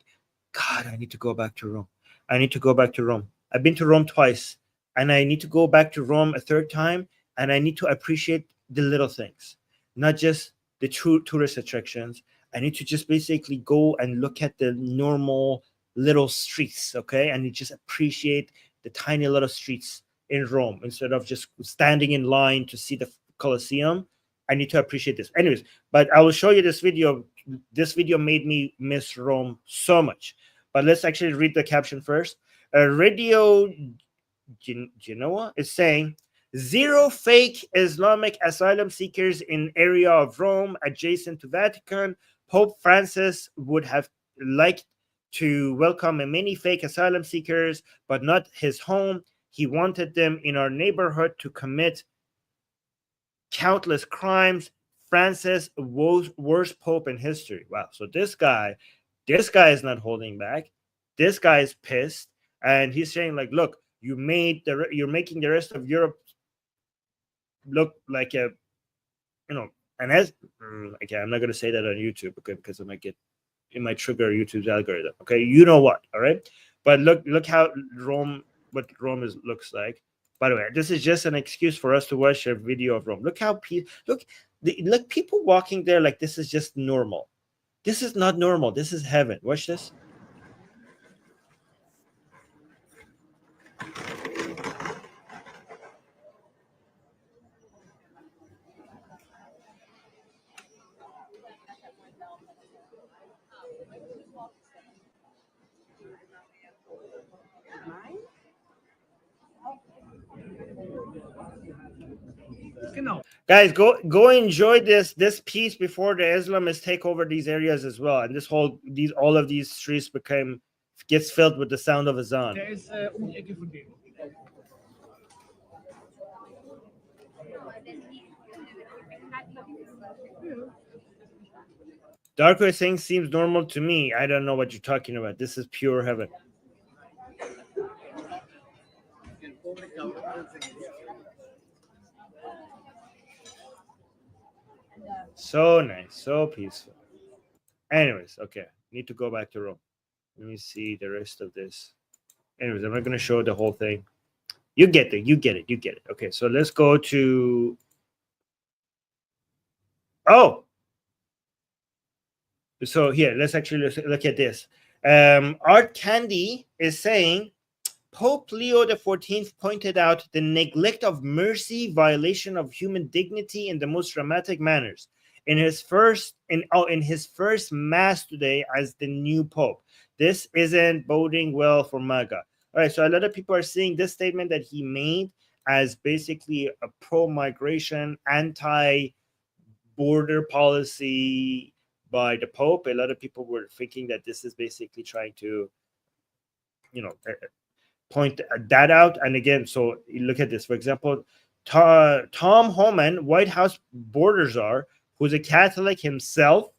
God, I need to go back to Rome. I need to go back to Rome. I've been to Rome twice, and I need to go back to Rome a third time, and I need to appreciate the little things, not just the true tourist attractions. I need to just basically go and look at the normal little streets, okay? And you just appreciate the tiny little streets in Rome instead of just standing in line to see the Colosseum. I need to appreciate this. Anyways, but I will show you this video. This video made me miss Rome so much. But let's actually read the caption first. Radio Genoa is saying, 0 fake Islamic asylum seekers in area of Rome adjacent to Vatican. Pope Francis would have liked to welcome many fake asylum seekers, but not his home. He wanted them in our neighborhood to commit countless crimes. Francis, worst pope in history. Wow. So this guy is not holding back. This guy is pissed, and he's saying, like, look, you're making the rest of Europe look like a, and as okay, I'm not gonna say that on YouTube, okay, because it might trigger YouTube's algorithm. Okay, you know what? All right, but look how Rome looks like. By the way, this is just an excuse for us to watch a video of Rome. Look how people walking there like this is just normal. This is not normal. This is heaven. Watch this. Guys, go enjoy this piece before the Islamists take over these areas as well, and all of these streets gets filled with the sound of azan. Darko is saying seems normal to me. I don't know what you're talking about. This is pure heaven. So nice, so peaceful. Anyways, okay, need to go back to Rome. Let me see the rest of this. Anyways, I'm not going to show the whole thing. You get it. Okay, so let's go to. Oh, so here, let's actually look at this. Art Candy is saying, Pope Leo XIV pointed out the neglect of mercy, violation of human dignity in the most dramatic manners in his first mass today as the new pope. This isn't boding well for MAGA. All right, so a lot of people are seeing this statement that he made as basically a pro-migration, anti-border policy by the Pope. A lot of people were thinking that this is basically trying to, point that out. And again, so you look at this, for example, Tom Homan, White House border czar, who's a Catholic himself.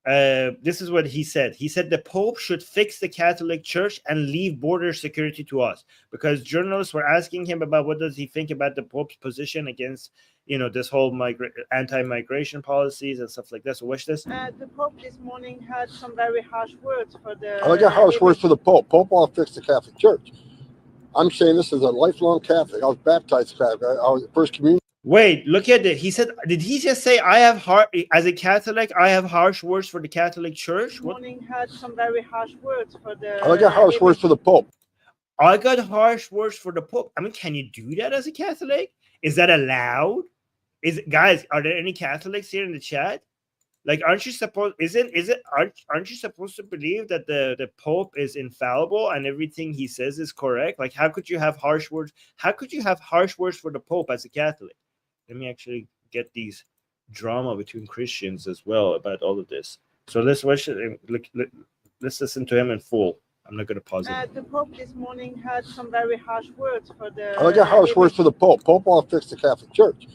This is what he said. He said the Pope should fix the Catholic Church and leave border security to us, because journalists were asking him about what does he think about the Pope's position against, this whole anti-migration policies and stuff like that. So watch this. The Pope this morning had some very harsh words for the. I got harsh words for the Pope. Pope wants to fix the Catholic Church. I'm saying this as a lifelong Catholic. I was baptized Catholic. I was first communion. Wait, look at it. He said, did he just say, as a Catholic, I have harsh words for the Catholic Church? This morning had some very harsh words for the. I got harsh words for the Pope. I got harsh words for the Pope. I mean, can you do that as a Catholic? Is that allowed? Guys, are there any Catholics here in the chat? Like, aren't you supposed? Aren't you supposed to believe that the Pope is infallible and everything he says is correct? Like, how could you have harsh words? How could you have harsh words for the Pope as a Catholic? Let me actually get these drama between Christians as well about all of this. So let's watch it. Let's listen to him in full. I'm not going to pause it. The Pope this morning had some very harsh words for the. I don't got harsh words for the Pope. Pope won't fix the Catholic Church.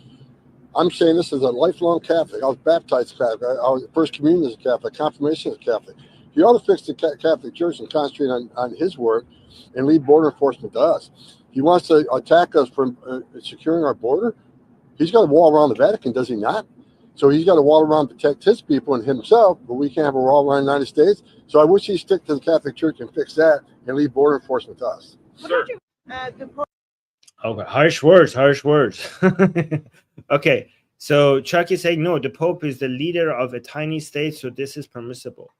I'm saying this as a lifelong Catholic. I was baptized Catholic. I was first communion as a Catholic, confirmation as a Catholic. He ought to fix the Catholic Church and concentrate on his work and leave border enforcement to us. He wants to attack us from securing our border. He's got a wall around the Vatican, does he not? So he's got a wall around to protect his people and himself, but we can't have a wall around the United States. So I wish he'd stick to the Catholic Church and fix that and leave border enforcement to us. Sure. The Pope. Okay, harsh words. Okay, so Chuck is saying no, the Pope is the leader of a tiny state, so this is permissible.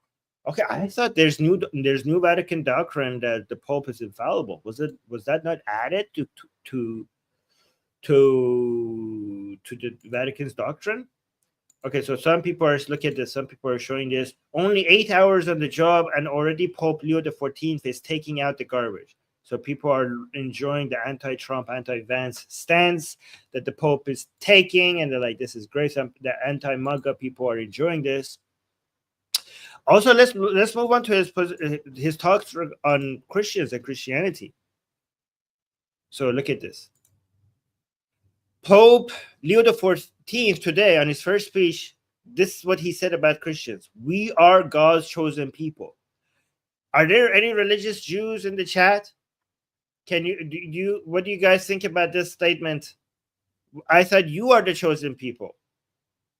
Okay, I thought there's new Vatican doctrine that the Pope is infallible. Was that not added to the Vatican's doctrine? Okay, so some people are look at this. Some people are showing this. Only 8 hours on the job, and already Pope Leo XIV is taking out the garbage. So people are enjoying the anti-Trump, anti-Vance stance that the Pope is taking, and they're like, "This is great." The anti-MAGA people are enjoying this. Also, let's move on to his talks on Christians and Christianity. So look at this. Pope Leo XIV today on his first speech, this is what he said about Christians. We are God's chosen people. Are there any religious Jews in the chat? What do you guys think about this statement? I thought you are the chosen people.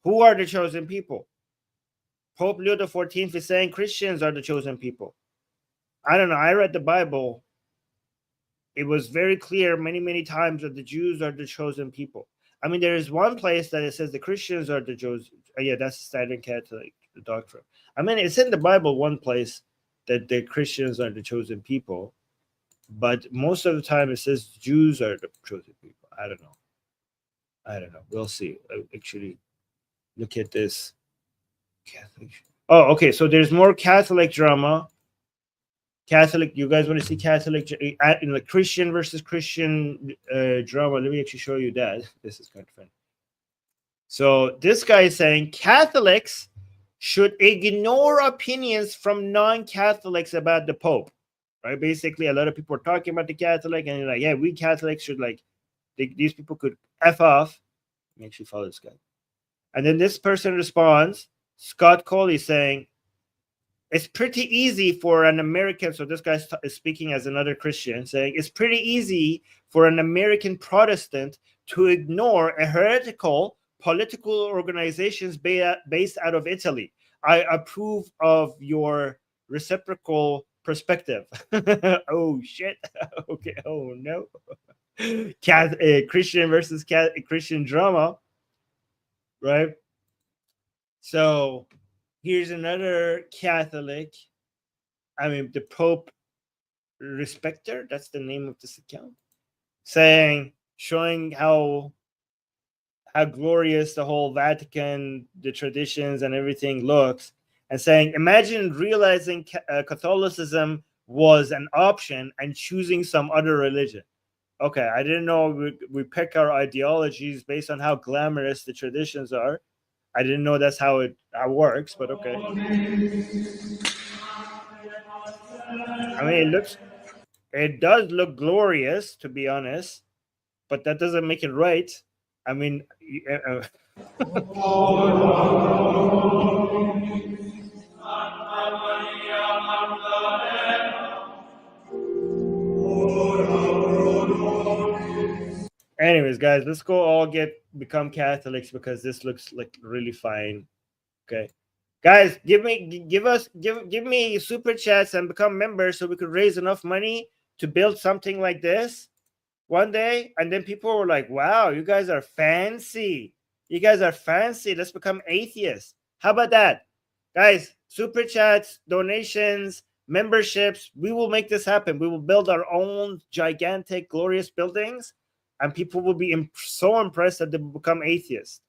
Who are the chosen people? Pope Leo XIV is saying Christians are the chosen people. I don't know. I read the Bible. It was very clear many times that the Jews are the chosen people. I mean, there is one place that it says the Christians are the chosen. Yeah, that's standard Catholic doctrine. I mean, it's in the Bible one place that the Christians are the chosen people, but most of the time it says Jews are the chosen people. I don't know. We'll see. Actually, look at this. Catholic. Oh, okay. So there's more Catholic drama. Catholic, you guys want to see Catholic in the Christian versus Christian drama? Let me actually show you that. This is kind of fun. So this guy is saying Catholics should ignore opinions from non-Catholics about the Pope, right? Basically, a lot of people are talking about the Catholic, and they're like, yeah, we Catholics should these people could F off. Let me actually follow this guy. And then this person responds, Scott Coley, saying, it's pretty easy for an American, so this guy is speaking as another Christian, saying it's pretty easy for an American Protestant to ignore a heretical political organizations based out of Italy. I approve of your reciprocal perspective. Oh, shit. Okay. Oh, no. Christian versus Christian drama, right? So here's another Catholic. I mean, the Pope Respecter, that's the name of this account, showing how glorious the whole Vatican, the traditions and everything looks, and saying, imagine realizing Catholicism was an option and choosing some other religion. Okay, I didn't know we pick our ideologies based on how glamorous the traditions are. I didn't know that's how it works, but okay. I mean, it does look glorious, to be honest, but that doesn't make it right. I mean, anyways, guys, let's go all become Catholics because this looks like really fine. Okay, guys, give me super chats and become members so we could raise enough money to build something like this one day. And then people were like, wow, you guys are fancy. Let's become atheists. How about that? Guys, super chats, donations, memberships. We will make this happen. We will build our own gigantic, glorious buildings and people will be so impressed that they will become atheists.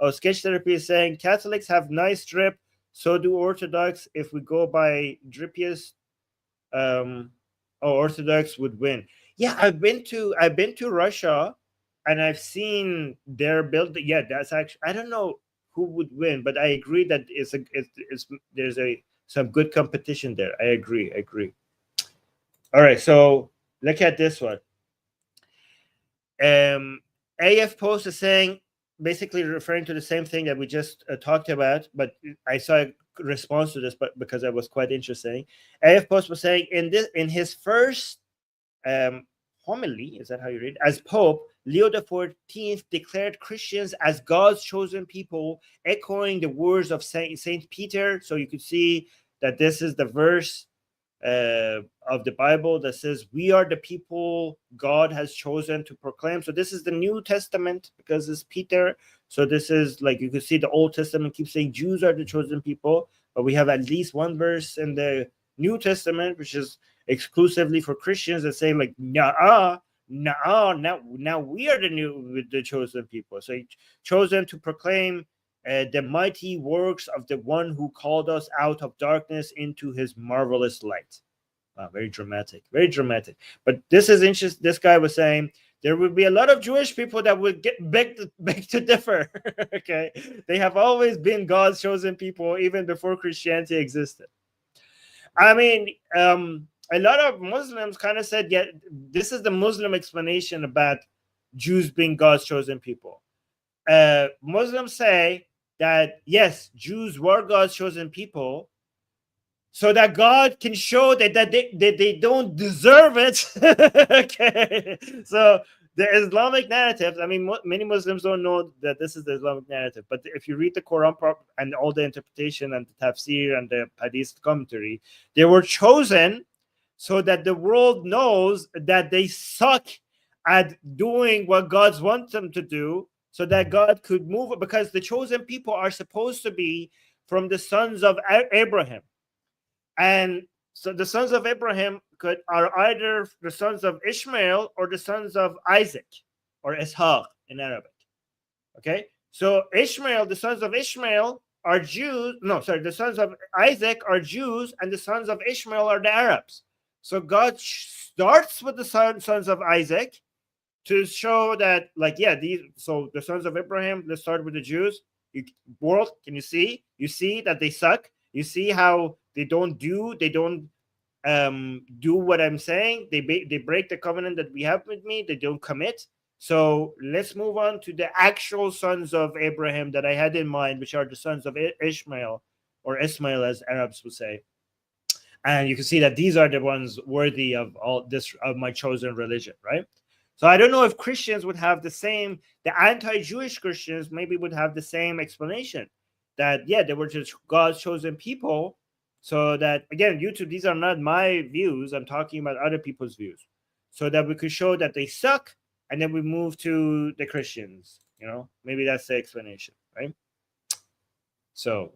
Oh, Sketch Therapy is saying Catholics have nice drip, so do Orthodox. If we go by drippiest, Orthodox would win. Yeah, I've been to Russia, and I've seen their building. Yeah, that's actually, I don't know who would win, but I agree that there's some good competition there. I agree. All right, so look at this one. AF Post is saying, basically referring to the same thing that we just talked about, but I saw a response to this, but because it was quite interesting. AF Post was saying in his first homily, is that how you read? As Pope, Leo XIV declared Christians as God's chosen people, echoing the words of Saint Peter. So you could see that this is the verse of the Bible that says we are the people God has chosen to proclaim. So this is the New Testament because it's Peter. So this is like, you can see the Old Testament keeps saying Jews are the chosen people, but we have at least one verse in the New Testament which is exclusively for Christians that say like now we are the chosen people. So chosen to proclaim the mighty works of the one who called us out of darkness into his marvelous light. Wow, very dramatic. But this is interesting. This guy was saying there would be a lot of Jewish people that would get beg to differ. Okay, they have always been God's chosen people even before Christianity existed. I mean, a lot of Muslims kind of said, yeah, this is the Muslim explanation about Jews being God's chosen people. Muslims say that yes, Jews were God's chosen people, so that God can show that they don't deserve it. Okay, so the Islamic narrative, I mean, many Muslims don't know that this is the Islamic narrative, but if you read the Quran and all the interpretation and the tafsir and the hadith commentary, they were chosen so that the world knows that they suck at doing what God wants them to do, so that God could move it, because the chosen people are supposed to be from the sons of Abraham. And so the sons of Abraham are either the sons of Ishmael or the sons of Isaac, or Ishaq in Arabic. Okay, so the sons of Ishmael are Jews. No, sorry, the sons of Isaac are Jews, and the sons of Ishmael are the Arabs. So God starts with the sons of Isaac to show that, like, yeah, so the sons of Abraham, let's start with the Jews. World, can you see? You see that they suck. You see how they don't do what I'm saying. They break the covenant that we have with me. They don't commit. So let's move on to the actual sons of Abraham that I had in mind, which are the sons of Ishmael, or Ismail as Arabs would say. And you can see that these are the ones worthy of all this, of my chosen religion, right? So I don't know if Christians would have the anti-Jewish Christians maybe would have the same explanation, that, yeah, they were just God's chosen people. So that, again, YouTube, these are not my views. I'm talking about other people's views. So that we could show that they suck, and then we move to the Christians. Maybe that's the explanation, right? So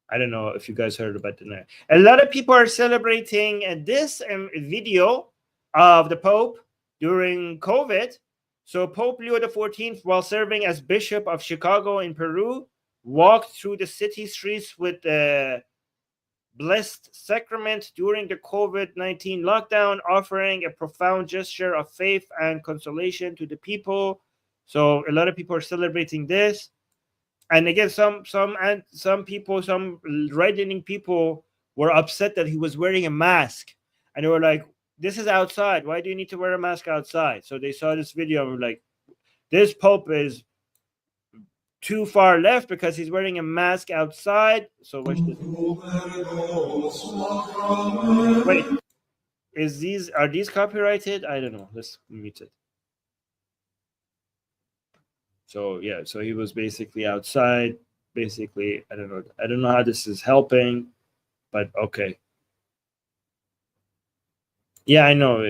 I don't know if you guys heard about the. A lot of people are celebrating this video of the Pope during COVID. So Pope Leo XIV, while serving as Bishop of Chicago in Peru, walked through the city streets with the Blessed Sacrament during the COVID-19 lockdown, offering a profound gesture of faith and consolation to the people. So a lot of people are celebrating this. And again, some people, some right-leaning people were upset that he was wearing a mask. And they were like, this is outside. Why do you need to wear a mask outside? So they saw this video and were like, this Pope is too far left because he's wearing a mask outside. So watch this. Wait, are these copyrighted? I don't know. Let's mute it. So yeah, so he was basically outside. Basically, I don't know how this is helping, but okay. Yeah, I know.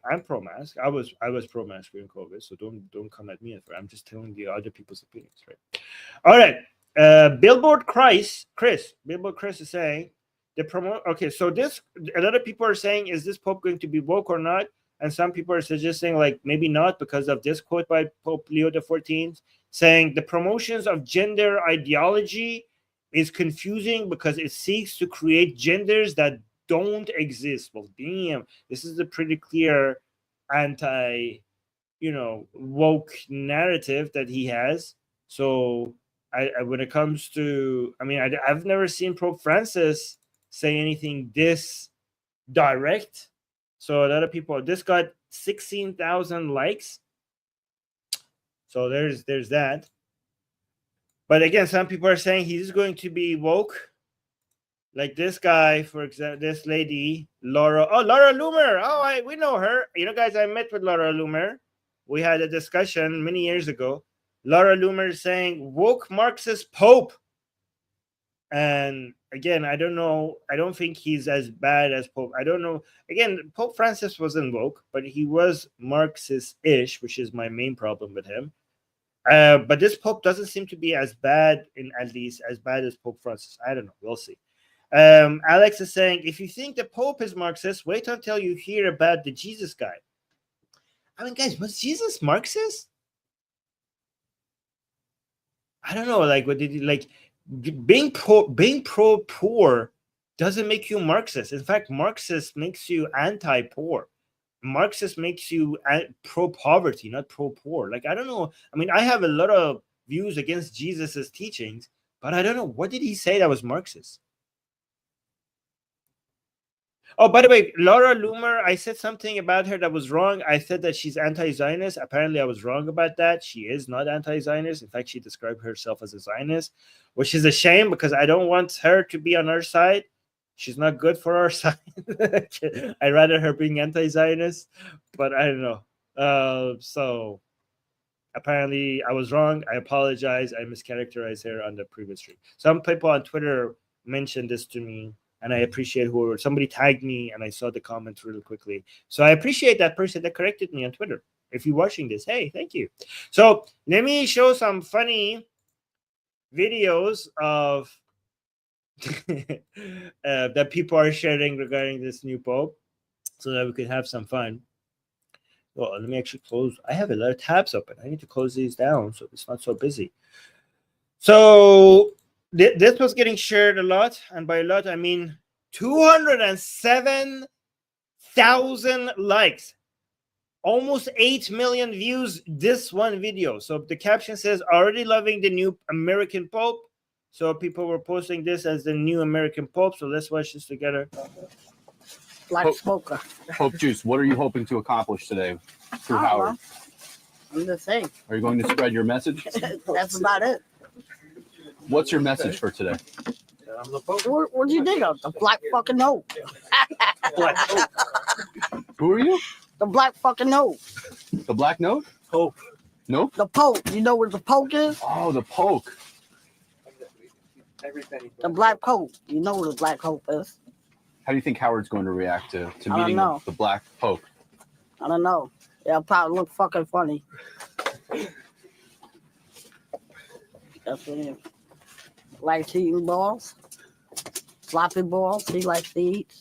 I'm pro-mask. I was pro-mask during COVID, so don't come at me. I'm just telling you other people's opinions, right? All right. Billboard Chris is saying Okay, so a lot of people are saying, is this Pope going to be woke or not? and some people are suggesting like maybe not because of this quote by Pope Leo XIV saying the promotions of gender ideology is confusing because it seeks to create genders that don't exist. Well, damn, this is a pretty clear anti, woke narrative that he has. So when it comes to, I've never seen Pope Francis say anything this direct. So a lot of people, this got 16,000 likes. So there's that. But again, some people are saying he's going to be woke. Like this guy, for example, this lady, Laura. Oh, Laura Loomer. Oh, we know her. Guys, I met with Laura Loomer. We had a discussion many years ago. Laura Loomer is saying woke Marxist Pope. And again, I don't know. I don't think he's as bad as Pope. I don't know. Again, Pope Francis wasn't woke, but he was Marxist-ish, which is my main problem with him. But this Pope doesn't seem to be as bad, at least as bad as Pope Francis. I don't know. We'll see. Alex is saying, if you think the Pope is Marxist, wait until you hear about the Jesus guy. Guys, was Jesus Marxist? I don't know. Like, what did he like? Being pro poor doesn't make you Marxist. In fact, Marxist makes you anti-poor. Marxist makes you pro poverty, not pro poor. Like, I don't know. I have a lot of views against Jesus's teachings, but I don't know, what did he say that was Marxist? Oh, by the way, Laura Loomer, I said something about her that was wrong. I said that she's anti-Zionist. Apparently, I was wrong about that. She is not anti-Zionist. In fact, she described herself as a Zionist, which is a shame because I don't want her to be on our side. She's not good for our side. I'd rather her being anti-Zionist, but I don't know. So apparently, I was wrong. I apologize. I mischaracterized her on the previous stream. Some people on Twitter mentioned this to me, and I appreciate whoever. Somebody tagged me, and I saw the comments really quickly. So I appreciate that person that corrected me on Twitter. If you're watching this, hey, thank you. So let me show some funny videos of that people are sharing regarding this new Pope so that we could have some fun. Well, let me actually close. I have a lot of tabs open. I need to close these down so it's not so busy. So this was getting shared a lot, and by a lot I mean 207,000 likes, almost 8 million views. This one video. So the caption says, "Already loving the new American Pope." So people were posting this as the new American Pope. So let's watch this together. Black smoker. Pope Juice, what are you hoping to accomplish today through Howard? I'm just saying. Are you going to spread your message? That's about it. What's your message for today? What do you think of? The black fucking note. Who are you? The black fucking note. The Black Note? Pope. Nope. The Pope. You know what the Pope is? Oh, the Poke. The Black Pope. You know what the Black Pope is? How do you think Howard's going to react to don't meeting know. the Black Pope? I don't know. It'll probably look fucking funny. That's what it is. Likes to eat balls. Floppy balls. He likes to eat.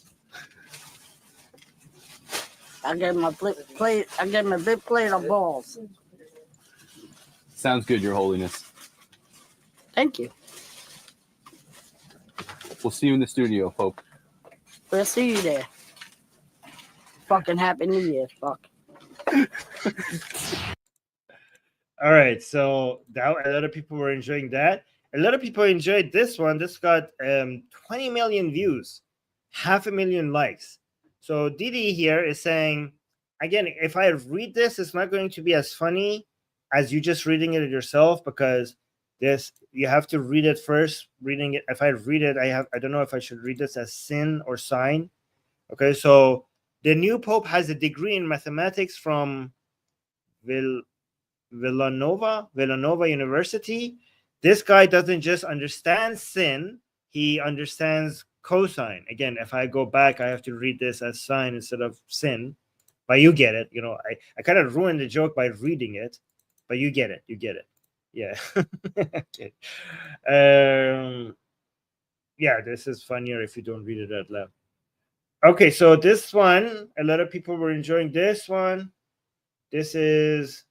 I gave him a big plate. I gave him a big plate of balls. Sounds good, Your Holiness. Thank you. We'll see you in the studio, Pope. We'll see you there. Fucking Happy New Year, fuck. All right, so that a lot of people were enjoying that. A lot of people enjoyed this one. This got 20 million views, 500,000 likes. So Didi here is saying, again, if I read this, it's not going to be as funny as you just reading it yourself, because this you have to read it first. Reading it, if I read it, I don't know if I should read this as sin or sign. Okay, so the new Pope has a degree in mathematics from Villanova University. This guy doesn't just understand sin, he understands cosine. Again, if I go back, I have to read this as sign instead of sin. But you get it. I kind of ruined the joke by reading it, but you get it. Yeah. Okay. Yeah, this is funnier if you don't read it out loud. Okay, so this one, a lot of people were enjoying this one. This is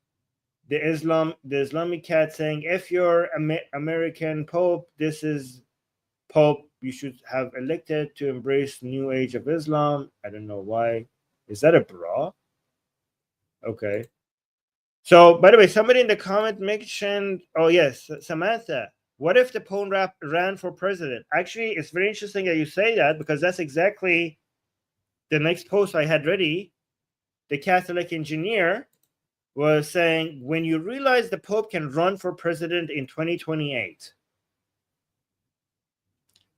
the Islamic cat saying, if you're American Pope, this is Pope you should have elected to embrace new age of Islam. I don't know why. Is that a bra? Okay. So, by the way, somebody in the comment mentioned, oh yes, Samantha, what if the Pope ran for president? Actually, it's very interesting that you say that, because that's exactly the next post I had ready. The Catholic engineer was saying, when you realize the Pope can run for president in 2028,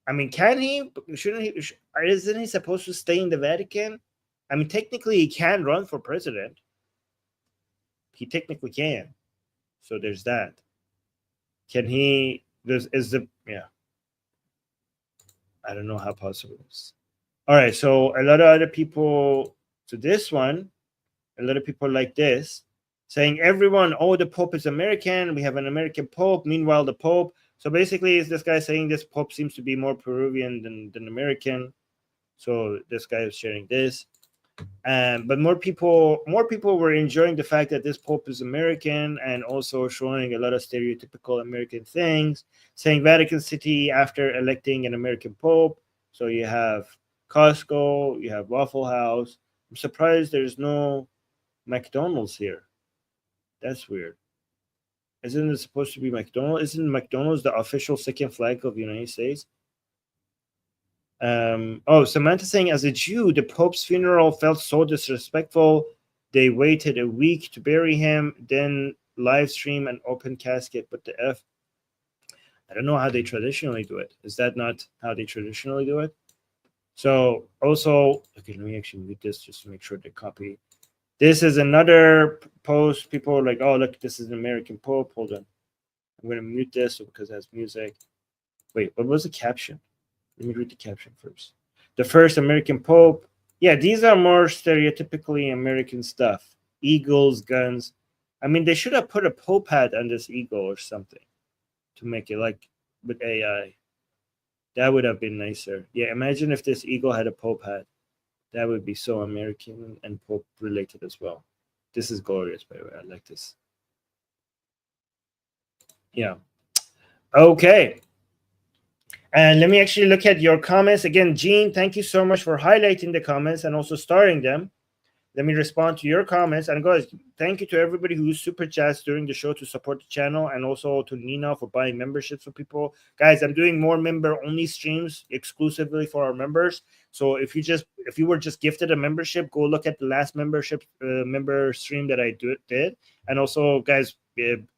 I mean, can he? Shouldn't he? Isn't he supposed to stay in the Vatican? I mean, technically, he can run for president. He technically can. So there's that. Can he? Yeah. I don't know how possible it is. All right. So a lot of other people. So this one, a lot of people like this, saying everyone, oh, the Pope is American. We have an American Pope. Meanwhile, the Pope. So basically, is this guy saying this Pope seems to be more Peruvian than American? So this guy is sharing this. But more people were enjoying the fact that this Pope is American, and also showing a lot of stereotypical American things, saying Vatican City after electing an American Pope. So you have Costco, you have Waffle House. I'm surprised there's no McDonald's here. That's weird. Isn't it supposed to be McDonald's? Isn't McDonald's the official second flag of the United States? Oh, Samantha saying, as a Jew, the Pope's funeral felt so disrespectful. They waited a week to bury him, then live stream an open casket. But the F, I don't know how they traditionally do it. Is that not how they traditionally do it? So also, okay, let me actually read this just to make sure they copy. This is another post. People are like, oh, look, this is an American Pope. Hold on. I'm going to mute this because it has music. Wait, what was the caption? Let me read the caption first. The first American Pope. Yeah, these are more stereotypically American stuff. Eagles, guns. I mean, they should have put a Pope hat on this eagle or something to make it like with AI. That would have been nicer. Yeah, imagine if this eagle had a Pope hat. That would be so American and Pope related as well. This is glorious, by the way. I like this. Yeah. Okay. And let me actually look at your comments. Again, Jean, thank you so much for highlighting the comments and also starring them. Let me respond to your comments. And guys, thank you to everybody who super chats during the show to support the channel, and also to Nina for buying memberships for people. Guys, I'm doing more member-only streams exclusively for our members. So if you were just gifted a membership, go look at the last member stream that I did. And also, guys,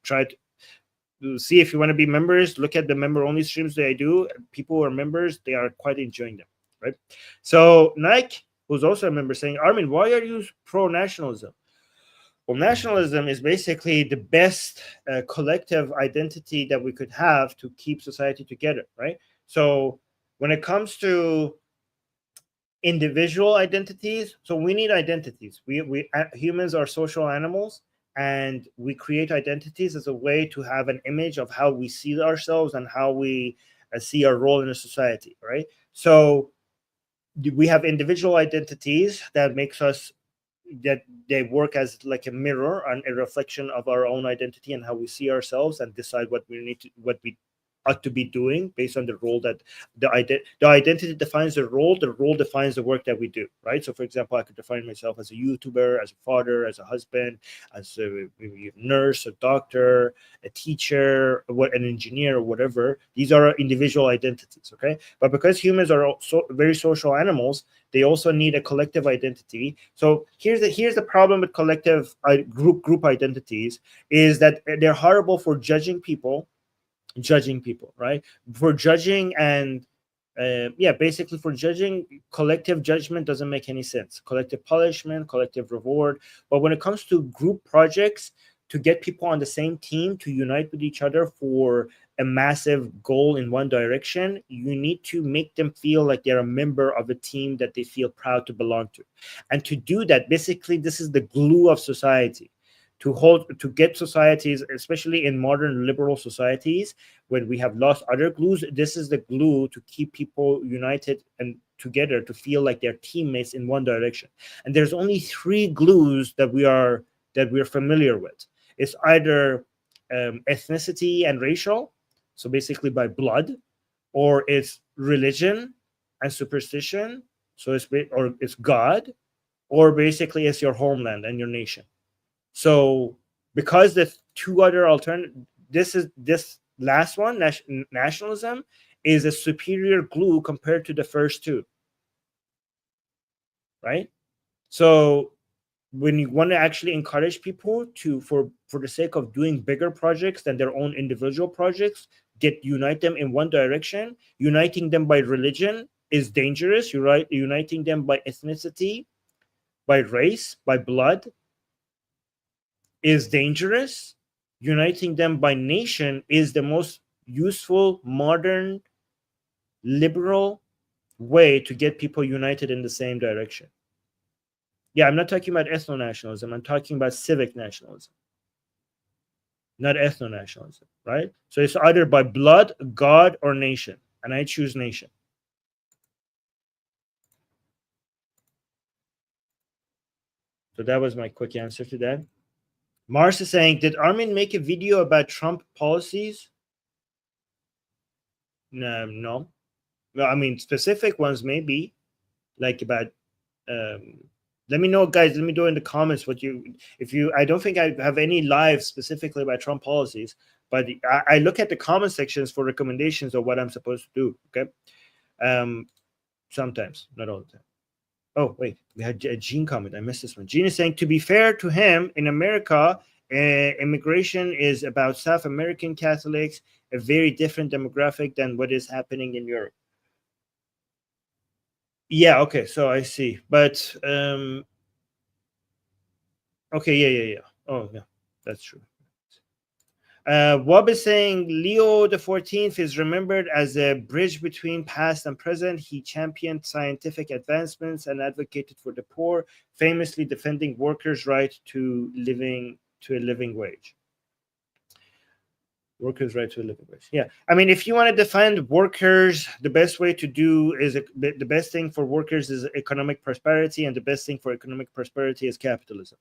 try to see if you want to be members. Look at the member-only streams that I do. People who are members, they are quite enjoying them, right? So Nike, who's also a member, saying, Armin, why are you pro-nationalism? Well, nationalism is basically the best collective identity that we could have to keep society together, right? So when it comes to individual identities, so we need identities. We humans are social animals, and we create identities as a way to have an image of how we see ourselves and how we see our role in a society, right? So we have individual identities that makes us, that they work as like a mirror and a reflection of our own identity and how we see ourselves, and decide what we ought to be doing based on the role that the identity defines the role defines the work that we do, right? So for example, I could define myself as a YouTuber, as a father, as a husband, as a nurse, a doctor, a teacher, an engineer, or whatever. These are individual identities, okay? But because humans are also very social animals, they also need a collective identity. So here's the problem with collective group identities, is that they're horrible for judging people, right? For judging and basically for judging. Collective judgment doesn't make any sense. Collective punishment, collective reward. But when it comes to group projects, to get people on the same team to unite with each other for a massive goal in one direction, you need to make them feel like they're a member of a team that they feel proud to belong to. And to do that, basically, this is the glue of society. To get societies, especially in modern liberal societies, when we have lost other glues, this is the glue to keep people united and together to feel like they're teammates in one direction. And there's only three glues that we're familiar with. It's either ethnicity and racial, so basically by blood, or it's religion and superstition, so it's God, or basically it's your homeland and your nation. So because the two other this last one, nationalism, is a superior glue compared to the first two, right? So when you want to actually encourage people to, for the sake of doing bigger projects than their own individual projects, unite them in one direction. Uniting them by religion is dangerous. Uniting them by ethnicity, by race, by blood is dangerous. Uniting them by nation is the most useful, modern, liberal way to get people united in the same direction. Yeah, I'm not talking about ethno-nationalism. I'm talking about civic nationalism, not ethno-nationalism, right? So it's either by blood, God, or nation, and I choose nation. So that was my quick answer to that. Mars is saying, did Armin make a video about Trump policies? No. Well, I mean, specific ones maybe, like about. Let me know, guys. Let me know in the comments what I don't think I have any live specifically about Trump policies, but I look at the comment sections for recommendations of what I'm supposed to do. Okay. Sometimes, not all the time. Oh, wait, we had a Gene comment. I missed this one. Gene is saying, to be fair to him, in America, immigration is about South American Catholics, a very different demographic than what is happening in Europe. Yeah, okay, so I see. But, okay, yeah. Oh, yeah, that's true. Wab is saying Leo XIV is remembered as a bridge between past and present. He championed scientific advancements and advocated for the poor, famously defending workers' right to a living wage. Workers' right to a living wage. Yeah, I mean, if you want to defend workers, the best way to do is the best thing for workers is economic prosperity, and the best thing for economic prosperity is capitalism.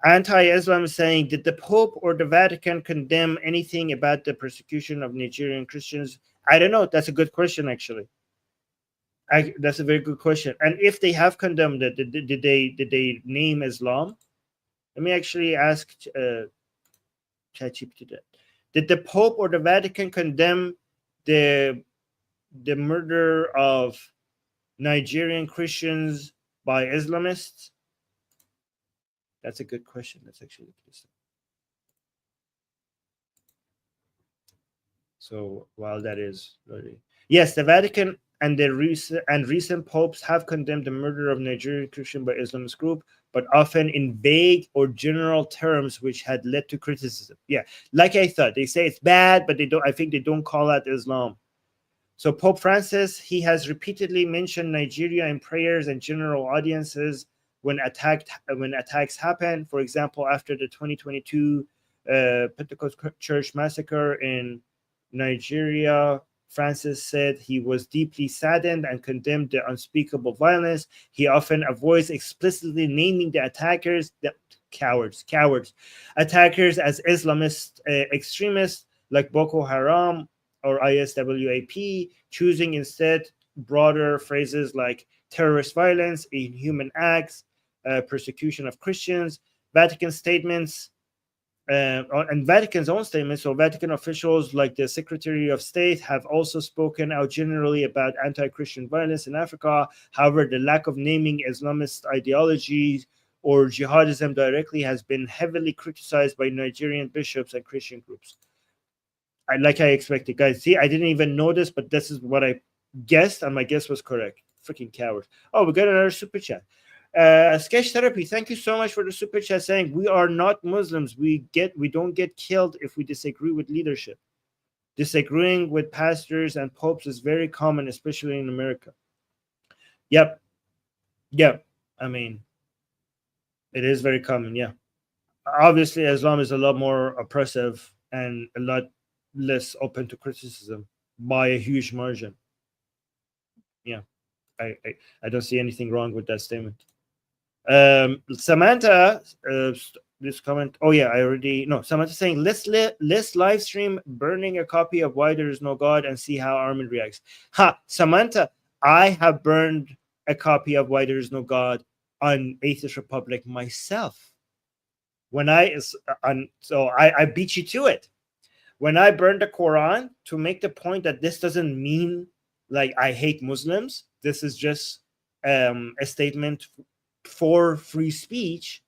Anti-Islam is saying, did the Pope or the Vatican condemn anything about the persecution of Nigerian Christians? I don't know. That's a good question, actually. That's a very good question. And if they have condemned it, did they name Islam? Let me actually ask ChatGPT that. Did the Pope or the Vatican condemn the murder of Nigerian Christians by Islamists? That's a good question. Let's actually look at this. So while that is loading, yes, the Vatican and recent popes have condemned the murder of Nigerian Christian by Islamist group, but often in vague or general terms, which had led to criticism. Yeah, like I thought, they say it's bad, but they don't. I think they don't call out Islam. So Pope Francis, he has repeatedly mentioned Nigeria in prayers and general audiences when attacks happen. For example, after the 2022 Pentecost Church massacre in Nigeria, Francis said he was deeply saddened and condemned the unspeakable violence. He often avoids explicitly naming the attackers, the cowards, attackers as Islamist extremists like Boko Haram or ISWAP, choosing instead broader phrases like terrorist violence, inhuman acts, persecution of Christians. Vatican statements and Vatican's own statements, so Vatican officials like the Secretary of State have also spoken out generally about anti-Christian violence in Africa. However, the lack of naming Islamist ideologies or jihadism directly has been heavily criticized by Nigerian bishops and Christian groups. Like I expected, guys. See, I didn't even know this, but this is what I guessed, and my guess was correct. Freaking cowards. Oh, we got another super chat. Sketch Therapy, thank you so much for the super chat saying we are not Muslims. We don't get killed if we disagree with leadership. Disagreeing with pastors and popes is very common, especially in America. Yep. I mean, it is very common. Yeah. Obviously, Islam is a lot more oppressive and a lot less open to criticism by a huge margin. yeah, I don't see anything wrong with that statement. Samantha, this comment. Oh yeah, I already no. Samantha saying let's live stream burning a copy of Why There Is No God and see how Armin reacts. Ha, Samantha, I have burned a copy of Why There Is No God on Atheist Republic myself. When I beat you to it. When I burned the Quran to make the point that this doesn't mean like I hate Muslims. This is just a statement for free speech.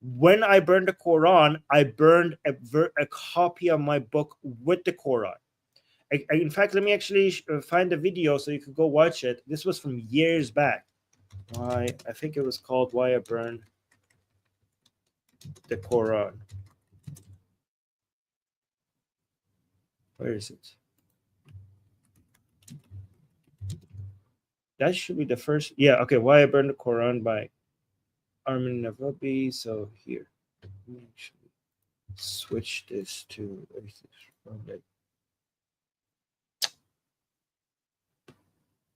When I burned the Quran, I burned a copy of my book with the Quran. In fact, let me actually find the video so you could go watch it. This was from years back. I think it was called Why I Burned the Quran. Where is it? That should be the first. Yeah, okay. Why I Burned the Quran by Armin Navabi. So here, let me actually switch this to Atheist Republic.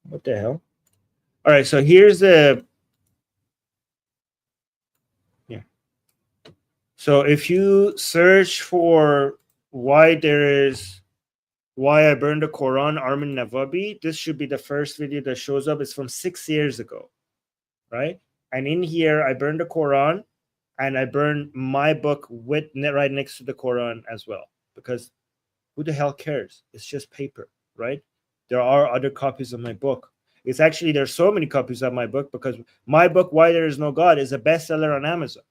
What the hell? All right, so here's the. Yeah. So if you search for Why I Burned the Quran, Armin Navabi, this should be the first video that shows up. It's from 6 years ago, right? And in here, I burned the Quran, and I burned my book with right next to the Quran as well, because who the hell cares? It's just paper, right? There are other copies of my book. It's actually, there's so many copies of my book because my book, Why There Is No God, is a bestseller on Amazon.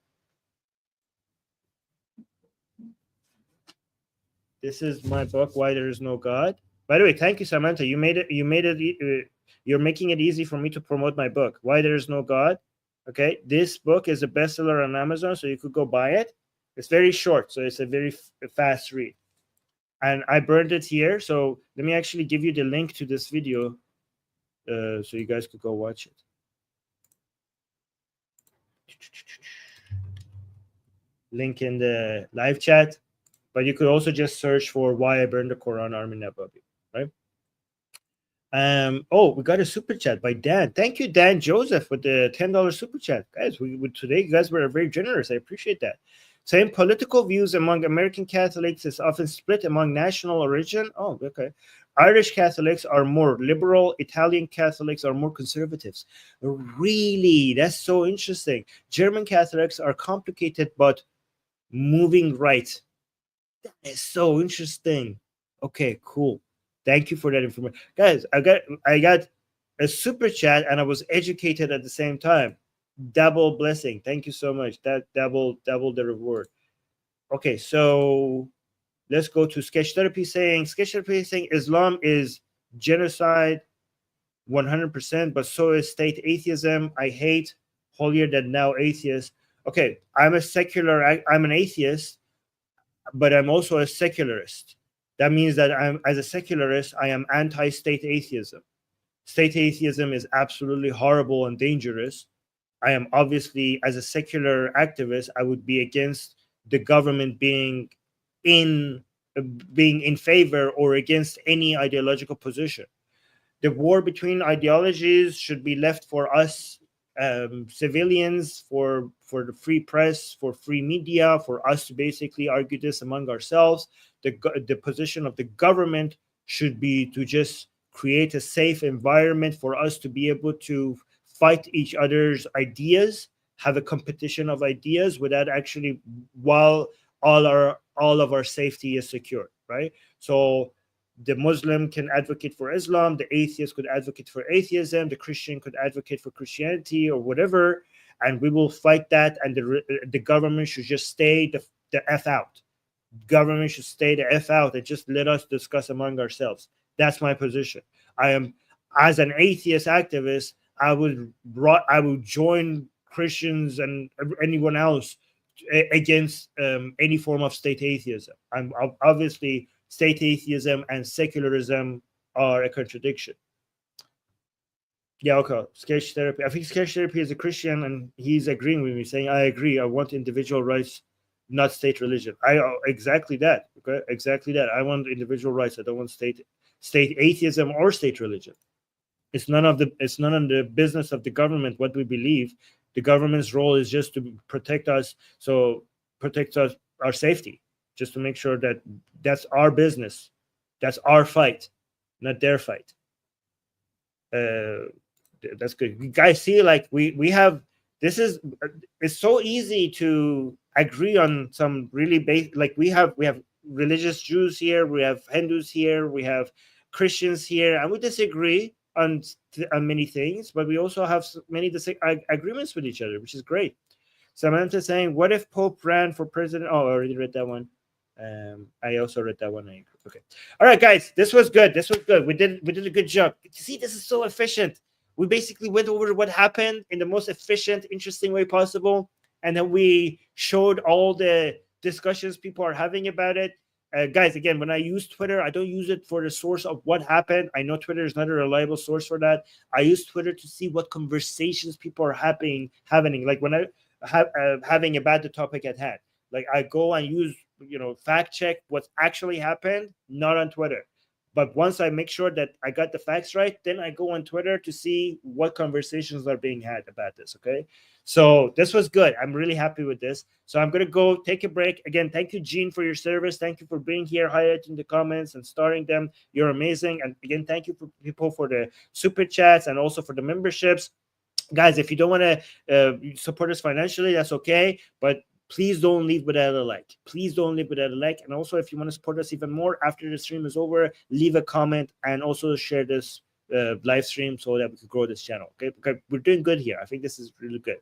This is my book, Why There Is No God. By the way, thank you, Samantha. You're making it easy for me to promote my book, Why There Is No God. Okay, this book is a bestseller on Amazon, so you could go buy it. It's very short, so it's a very fast read. And I burned it here, so let me actually give you the link to this video, so you guys could go watch it. Link in the live chat. But you could also just search for Why I Burned the Quran, Armin Navabi, right? Oh, we got a super chat by Dan. Thank you, Dan Joseph, with the $10 super chat. Guys, today you guys were very generous. I appreciate that. Saying political views among American Catholics is often split among national origin. Oh, okay. Irish Catholics are more liberal. Italian Catholics are more conservatives. Really? That's so interesting. German Catholics are complicated but moving right. That is so interesting. Okay, cool. Thank you for that information, guys. I got a super chat and I was educated at the same time. Double blessing. Thank you so much. That double the reward. Okay, so let's go to Sketch Therapy saying Islam is genocide 100%, but so is state atheism. I hate holier than thou atheists. Okay, I'm an atheist, but I'm also a secularist. That means that as a secularist, I am anti-state atheism. State atheism is absolutely horrible and dangerous. I am obviously, as a secular activist, I would be against the government being in favor or against any ideological position. The war between ideologies should be left for us civilians, for the free press, for free media, for us to basically argue this among ourselves. The position of the government should be to just create a safe environment for us to be able to fight each other's ideas, have a competition of ideas without actually, while all of our safety is secure, right? So the Muslim can advocate for Islam, the atheist could advocate for atheism, the Christian could advocate for Christianity or whatever, and we will fight that, and the government should just stay the F out. Government should stay the F out and just let us discuss among ourselves. That's my position. I am, as an atheist activist, I would join Christians and anyone else against any form of state atheism. I'm obviously, state atheism and secularism are a contradiction. Yeah, okay. Sketch Therapy. I think Sketch Therapy is a Christian, and he's agreeing with me, saying, I agree. I want individual rights, not state religion. Exactly that. Okay, exactly that. I want individual rights. I don't want state atheism or state religion. It's none of the business of the government what we believe. The government's role is just to protect us, our safety, just to make sure that that's our business, that's our fight, not their fight. That's good. You guys see, like we have it's so easy to agree on some really basic, like we have religious Jews here, we have Hindus here, we have Christians here, and we disagree on many things, but we also have many agreements with each other, which is great. Samantha saying, what if Pope ran for president? Oh, I already read that one. I also read that one. Okay. All right, guys, this was good. We did a good job. See, this is so efficient. We basically went over what happened in the most efficient, interesting way possible. And then we showed all the discussions people are having about it. Guys, again, when I use Twitter, I don't use it for the source of what happened. I know Twitter is not a reliable source for that. I use Twitter to see what conversations people are having. Like when I having about the topic at hand. Like I go and use, fact check what's actually happened, not on Twitter. But once I make sure that I got the facts right, then I go on Twitter to see what conversations are being had about this, okay? So this was good. I'm really happy with this. So I'm going to go take a break. Again, thank you, Gene, for your service. Thank you for being here, highlighting the comments and starting them. You're amazing. And again, thank you for people for the super chats and also for the memberships. Guys, if you don't want to support us financially, that's okay. But please don't leave without a like. Please don't leave without a like. And also, if you want to support us even more after the stream is over, leave a comment and also share this live stream so that we can grow this channel. Okay, because we're doing good here. I think this is really good.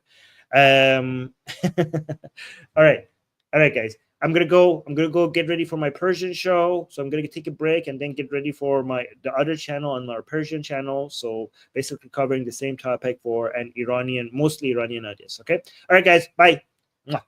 All right, guys. I'm gonna go get ready for my Persian show. So I'm gonna take a break and then get ready for the other channel on our Persian channel. So basically covering the same topic for an mostly Iranian audience. Okay. All right, guys. Bye. Mwah.